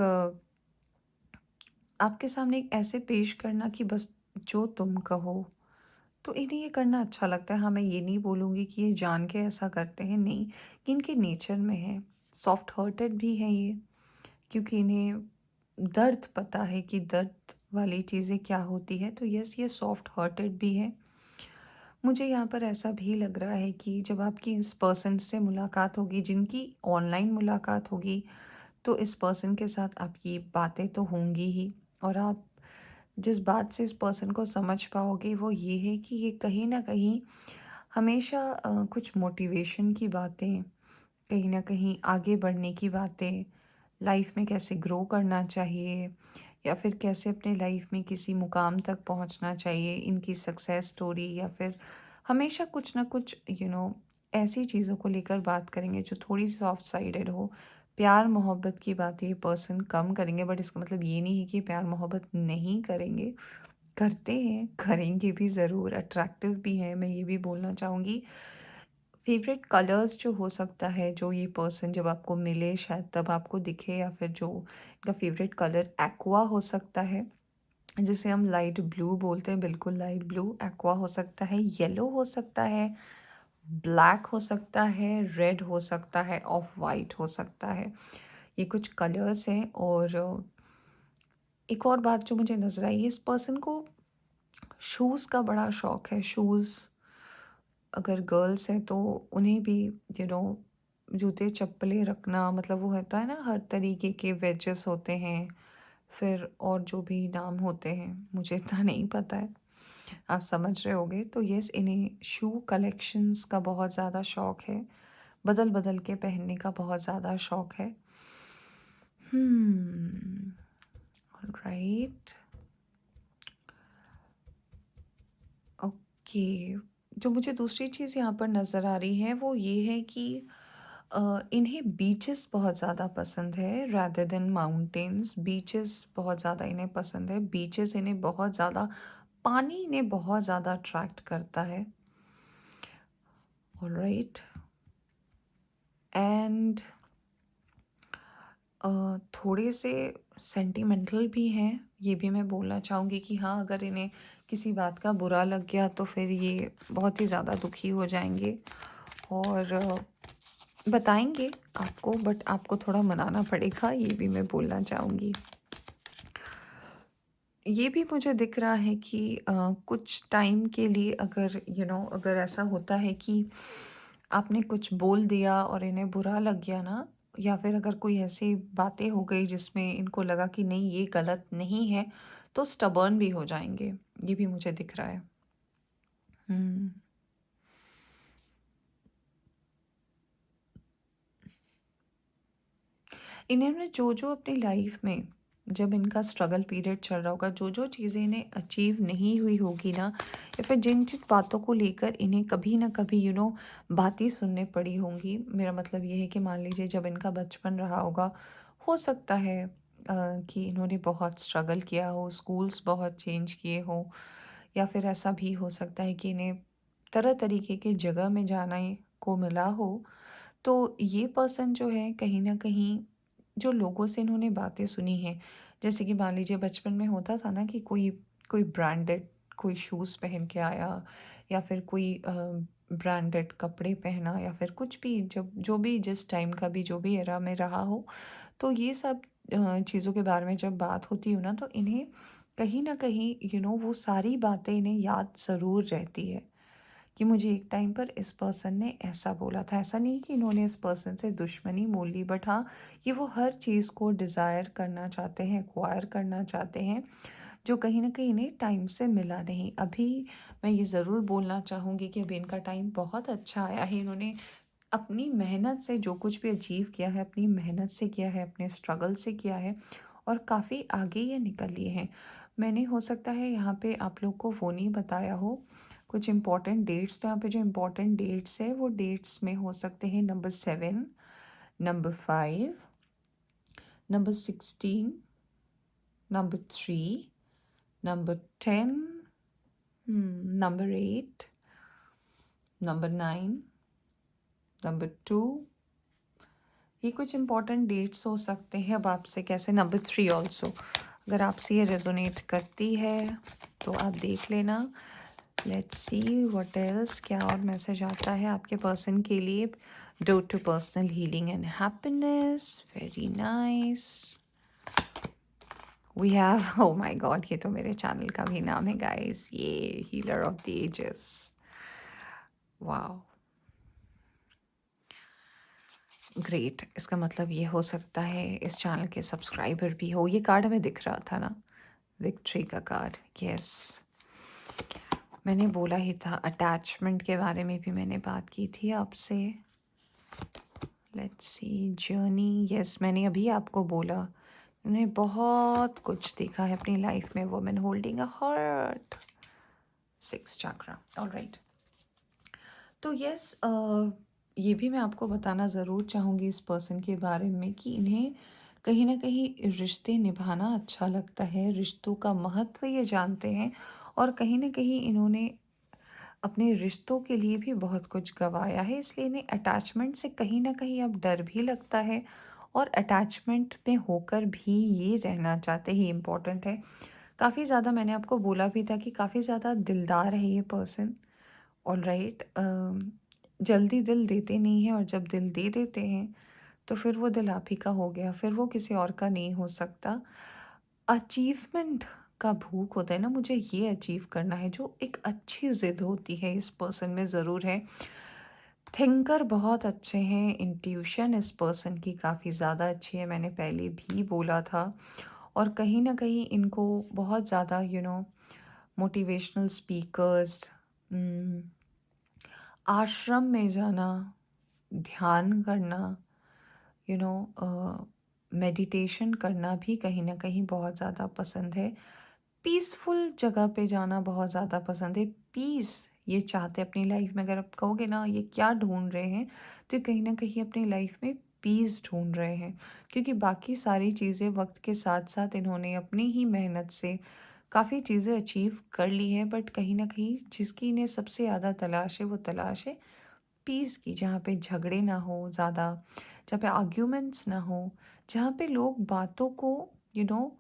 आपके सामने एक ऐसे पेश करना कि बस जो तुम कहो, तो इन्हें ये करना अच्छा लगता है। हाँ, मैं ये नहीं बोलूँगी कि ये जान के ऐसा करते हैं, नहीं, कि इनके नेचर में है। सॉफ्ट हार्टेड भी हैं ये, क्योंकि इन्हें दर्द पता है कि दर्द वाली चीज़ें क्या होती है, तो यस ये सॉफ्ट हार्टेड भी है। मुझे यहाँ पर ऐसा भी लग रहा है कि जब आपकी इस पर्सन से मुलाकात होगी, जिनकी ऑनलाइन मुलाकात होगी, तो इस पर्सन के साथ आपकी बातें तो होंगी ही, और आप जिस बात से इस पर्सन को समझ पाओगे वो ये है कि ये कहीं न कहीं हमेशा कुछ मोटिवेशन की बातें, कहीं न कहीं आगे बढ़ने की बातें, लाइफ में कैसे ग्रो करना चाहिए, या फिर कैसे अपने लाइफ में किसी मुकाम तक पहुंचना चाहिए, इनकी सक्सेस स्टोरी, या फिर हमेशा कुछ ना कुछ ऐसी चीज़ों को लेकर बात करेंगे जो थोड़ी सॉफ्ट साइडेड हो। प्यार मोहब्बत की बातें ये पर्सन कम करेंगे, बट इसका मतलब ये नहीं है कि प्यार मोहब्बत नहीं करेंगे, करते हैं, करेंगे भी ज़रूर, अट्रैक्टिव भी हैं, मैं ये भी बोलना चाहूँगी। फेवरेट कलर्स जो हो सकता है, जो ये पर्सन जब आपको मिले शायद तब आपको दिखे, या फिर जो इनका फेवरेट कलर एक्वा हो सकता है, जिसे हम लाइट ब्लू बोलते हैं, बिल्कुल लाइट ब्लू। एक्वा हो सकता है, येलो हो सकता है, ब्लैक हो सकता है, रेड हो सकता है, ऑफ वाइट हो सकता है। ये कुछ कलर्स हैं। और एक और बात जो मुझे नज़र आई है, इस पर्सन को शूज़ का बड़ा शौक है। शूज़, अगर गर्ल्स हैं तो उन्हें भी यू नो जूते चप्पलें रखना, मतलब वो होता है ना, हर तरीके के वेजेस होते हैं, फिर और जो भी नाम होते हैं मुझे इतना नहीं पता है, आप समझ रहे होगे। तो यस इन्हें शू कलेक्शंस का बहुत ज़्यादा शौक है, बदल बदल के पहनने का बहुत ज़्यादा शौक है। Right, okay. जो मुझे दूसरी चीज़ यहाँ पर नज़र आ रही है वो ये है कि इन्हें बीचेस बहुत ज़्यादा पसंद है रादर देन माउंटेन्स। बीचेस बहुत ज़्यादा इन्हें पसंद है, बीचेस इन्हें बहुत ज़्यादा, पानी इन्हें बहुत ज़्यादा अट्रैक्ट करता है, ऑलराइट। एंड थोड़े से सेंटिमेंटल भी हैं, ये भी मैं बोलना चाहूँगी कि हाँ अगर इन्हें किसी बात का बुरा लग गया तो फिर ये बहुत ही ज़्यादा दुखी हो जाएंगे, और बताएंगे आपको, बट आपको थोड़ा मनाना पड़ेगा, ये भी मैं बोलना चाहूँगी। ये भी मुझे दिख रहा है कि कुछ टाइम के लिए अगर अगर ऐसा होता है कि आपने कुछ बोल दिया और इन्हें बुरा लग गया ना, या फिर अगर कोई ऐसी बातें हो गई जिसमें इनको लगा कि नहीं ये गलत नहीं है, तो स्टबर्न भी हो जाएंगे, ये भी मुझे दिख रहा है। हम्म। इन्होंने जो जो अपनी लाइफ में, जब इनका स्ट्रगल पीरियड चल रहा होगा, जो जो चीज़ें इन्हें अचीव नहीं हुई होगी ना, या फिर जिन जिन बातों को लेकर इन्हें कभी ना कभी बातें सुनने पड़ी होंगी, मेरा मतलब ये है कि मान लीजिए जब इनका बचपन रहा होगा, हो सकता है कि इन्होंने बहुत स्ट्रगल किया हो, स्कूल्स बहुत चेंज किए हो, या फिर ऐसा भी हो सकता है कि इन्हें तरह तरीके के जगह में जाने को मिला हो। तो ये पर्सन जो है कहीं न कहीं जो लोगों से इन्होंने बातें सुनी हैं, जैसे कि मान लीजिए बचपन में होता था ना कि कोई कोई ब्रांडेड कोई शूज़ पहन के आया, या फिर कोई ब्रांडेड कपड़े पहना, या फिर कुछ भी, जब जो भी जिस टाइम का भी जो भी एरा में रहा हो, तो ये सब चीज़ों के बारे में जब बात होती हो ना, तो इन्हें कहीं न कहीं वो सारी बातें इन्हें याद ज़रूर रहती है कि मुझे एक टाइम पर इस पर्सन ने ऐसा बोला था। ऐसा नहीं कि इन्होंने इस पर्सन से दुश्मनी मोल ली, बट हाँ, ये वो हर चीज़ को डिज़ायर करना चाहते हैं, एक्वायर करना चाहते हैं, जो कहीं न कहीं इन्हें टाइम से मिला नहीं। अभी मैं ये ज़रूर बोलना चाहूँगी कि अभी इनका टाइम बहुत अच्छा आया है। इन्होंने अपनी मेहनत से जो कुछ भी अचीव किया है, अपनी मेहनत से किया है, अपने स्ट्रगल से किया है, और काफ़ी आगे ये निकल लिए हैं। मैंने हो सकता है यहाँ पे आप लोग को वो नहीं बताया हो, कुछ इम्पोर्टेंट डेट्स। तो यहाँ पे जो इम्पोर्टेंट डेट्स है वो डेट्स में हो सकते हैं number 7, number 5, number 16, number 3, number 10, number 8, number 9, number 2। ये कुछ इम्पॉर्टेंट डेट्स हो सकते हैं। अब आपसे कैसे, नंबर 3 ऑल्सो, अगर आपसे ये रेजोनेट करती है तो आप देख लेना। लेट्स सी व्हाट एल्स, क्या और मैसेज आता है आपके पर्सन के लिए। Door to personal healing and happiness, very nice. We have, oh my god, ये तो मेरे चैनल का भी नाम है गाइस, ये healer of the ages. Wow, great. इसका मतलब ये हो सकता है इस चैनल के सब्सक्राइबर भी हो। ये कार्ड हमें दिख रहा था ना, विक्ट्री का कार्ड, यस। मैंने बोला ही था, अटैचमेंट के बारे में भी मैंने बात की थी आपसे। लेट्स सी, जर्नी, यस, मैंने अभी आपको बोला मैंने बहुत कुछ देखा है अपनी लाइफ में। Women holding a heart, 6th chakra, alright. तो यस, ये भी मैं आपको बताना ज़रूर चाहूँगी इस पर्सन के बारे में कि इन्हें कहीं ना कहीं रिश्ते निभाना अच्छा लगता है, रिश्तों का महत्व ये जानते हैं, और कहीं ना कहीं इन्होंने अपने रिश्तों के लिए भी बहुत कुछ गंवाया है, इसलिए इन्हें अटैचमेंट से कहीं ना कहीं अब डर भी लगता है, और अटैचमेंट में होकर भी ये रहना चाहते ही इम्पोर्टेंट है। काफ़ी ज़्यादा मैंने आपको बोला भी था कि काफ़ी ज़्यादा दिलदार है ये पर्सन, ऑलराइट। जल्दी दिल देते नहीं हैं, और जब दिल दे देते हैं तो फिर वो दिल आप ही का हो गया, फिर वो किसी और का नहीं हो सकता। अचीवमेंट का भूख होता है ना, मुझे ये अचीव करना है, जो एक अच्छी ज़िद होती है इस पर्सन में ज़रूर है। थिंकर बहुत अच्छे हैं, इंट्यूशन इस पर्सन की काफ़ी ज़्यादा अच्छी है, मैंने पहले भी बोला था। और कहीं ना कहीं इनको बहुत ज़्यादा मोटिवेशनल स्पीकर्स, आश्रम में जाना, ध्यान करना, यू नो मेडिटेशन करना भी कहीं ना कहीं बहुत ज़्यादा पसंद है। पीसफुल जगह पे जाना बहुत ज़्यादा पसंद है। पीस ये चाहते हैं अपनी लाइफ में। अगर आप कहोगे ना ये क्या ढूंढ रहे हैं, तो ये कहीं ना कहीं अपनी लाइफ में पीस ढूंढ रहे हैं, क्योंकि बाकी सारी चीज़ें वक्त के साथ साथ इन्होंने अपनी ही मेहनत से काफ़ी चीज़ें अचीव कर ली है, बट कहीं ना कहीं जिसकी इन्हें सबसे ज़्यादा तलाश है वो तलाश है पीस की, जहाँ पे झगड़े ना हो ज़्यादा, जहाँ पे आर्ग्यूमेंट्स ना हो, जहाँ पे लोग बातों को यू नो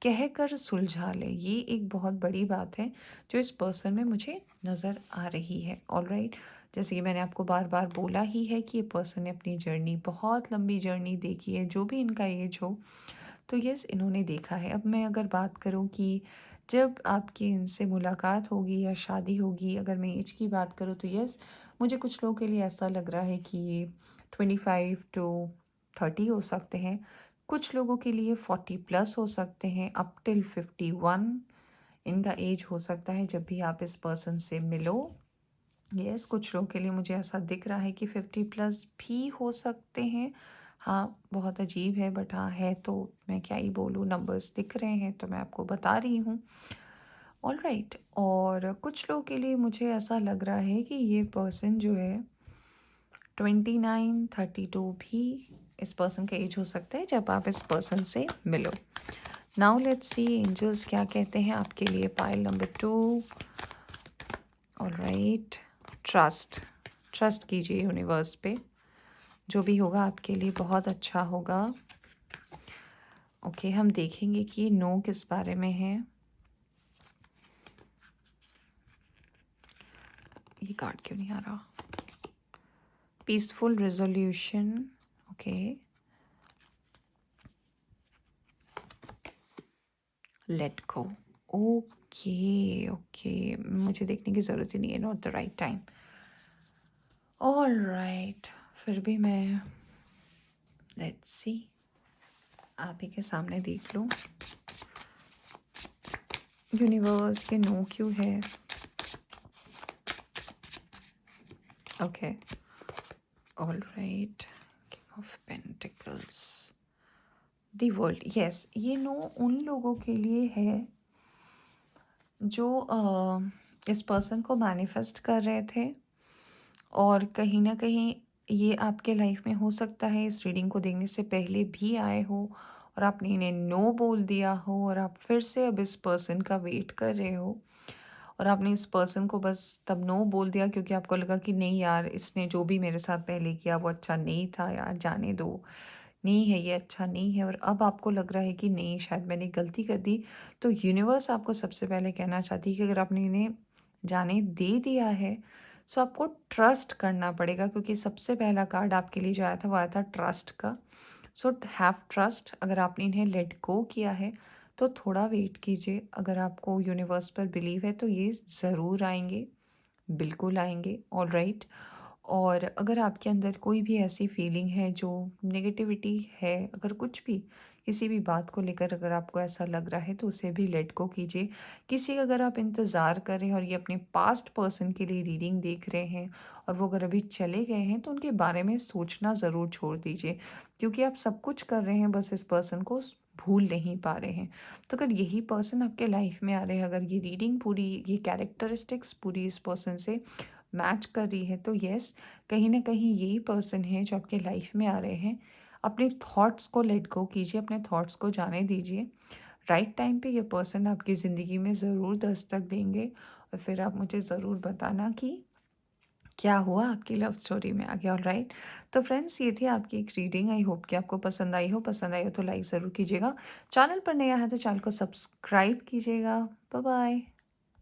कह कर सुलझा ले। ये एक बहुत बड़ी बात है जो इस पर्सन में मुझे नज़र आ रही है, ऑलराइट। जैसे कि मैंने आपको बार बार बोला ही है कि ये पर्सन ने अपनी जर्नी, बहुत लंबी जर्नी देखी है, जो भी इनका एज हो। तो यस, इन्होंने देखा है। अब मैं अगर बात करूं कि जब आपकी इनसे मुलाकात होगी या शादी होगी, अगर मैं एज की बात करूं तो यस, मुझे कुछ लोगों के लिए ऐसा लग रहा है कि ये 25 to 30 हो सकते हैं। कुछ लोगों के लिए 40+ हो सकते हैं, अप टिल 51 इनका एज हो सकता है जब भी आप इस पर्सन से मिलो। यस, कुछ लोगों के लिए मुझे ऐसा दिख रहा है कि 50+ भी हो सकते हैं। हाँ, बहुत अजीब है, बट हाँ है, तो मैं क्या ही बोलूँ, नंबर्स दिख रहे हैं तो मैं आपको बता रही हूँ, ऑलराइट। और कुछ लोगों के लिए मुझे ऐसा लग रहा है कि ये पर्सन जो है 29-32 भी इस पर्सन का एज हो सकता है जब आप इस पर्सन से मिलो। नाउ लेट्स सी एंजल्स क्या कहते हैं आपके लिए। Pile number 2, alright. Trust, trust कीजिए यूनिवर्स पे, जो भी होगा आपके लिए बहुत अच्छा होगा। ओके, हम देखेंगे कि नो किस बारे में है। ये कार्ड क्यों नहीं आ रहा? Peaceful resolution, okay. Let go, okay, okay, मुझे देखने की ज़रूरत ही नहीं है, not the right time. Alright, फिर भी मैं लेट्स सी, आप ही के सामने देख लो यूनिवर्स के नो क्यों है। Okay, alright, king of pentacles, the world, yes, ये नो उन लोगों के लिए है जो इस पर्सन को मैनिफेस्ट कर रहे थे, और कहीं ना कहीं ये आपके लाइफ में हो सकता है इस रीडिंग को देखने से पहले भी आए हो, और आपने इन्हें नो बोल दिया हो, और आप फिर से अब इस पर्सन का वेट कर रहे हो, और आपने इस पर्सन को बस तब नो बोल दिया क्योंकि आपको लगा कि नहीं यार, इसने जो भी मेरे साथ पहले किया वो अच्छा नहीं था यार, जाने दो, नहीं है ये अच्छा नहीं है, और अब आपको लग रहा है कि नहीं शायद मैंने गलती कर दी। तो यूनिवर्स आपको सबसे पहले कहना चाहती है कि अगर आपने इन्हें जाने दे दिया है, सो आपको ट्रस्ट करना पड़ेगा, क्योंकि सबसे पहला कार्ड आपके लिए जो आया था वो आया था ट्रस्ट का। सो हैव ट्रस्ट, अगर आपने इन्हें लेट गो किया है तो थोड़ा वेट कीजिए। अगर आपको यूनिवर्स पर बिलीव है तो ये ज़रूर आएंगे, बिल्कुल आएंगे, ऑलराइट। और अगर आपके अंदर कोई भी ऐसी फीलिंग है जो नेगेटिविटी है, अगर कुछ भी किसी भी बात को लेकर अगर आपको ऐसा लग रहा है तो उसे भी लेट गो कीजिए। किसी का अगर आप इंतज़ार कर रहे हैं और ये अपने पास्ट पर्सन के लिए रीडिंग देख रहे हैं और वो अगर अभी चले गए हैं तो उनके बारे में सोचना ज़रूर छोड़ दीजिए, क्योंकि आप सब कुछ कर रहे हैं, बस इस पर्सन को भूल नहीं पा रहे हैं। तो अगर यही पर्सन आपके लाइफ में आ रहे हैं, अगर ये रीडिंग पूरी, ये कैरेक्टरिस्टिक्स पूरी इस पर्सन से मैच कर रही है, तो यस, कहीं ना कहीं यही पर्सन है जो आपके लाइफ में आ रहे हैं। अपने थॉट्स को लेट गो कीजिए, अपने थॉट्स को जाने दीजिए। राइट टाइम पे ये पर्सन आपकी ज़िंदगी में ज़रूर दस्तक देंगे, और फिर आप मुझे ज़रूर बताना कि क्या हुआ आपकी लव स्टोरी में आगे, ऑल राइट। तो फ्रेंड्स, ये थी आपकी एक रीडिंग, आई होप कि आपको पसंद आई हो। पसंद आई हो तो लाइक ज़रूर कीजिएगा, चैनल पर नया है तो चैनल को सब्सक्राइब कीजिएगा। Bye bye.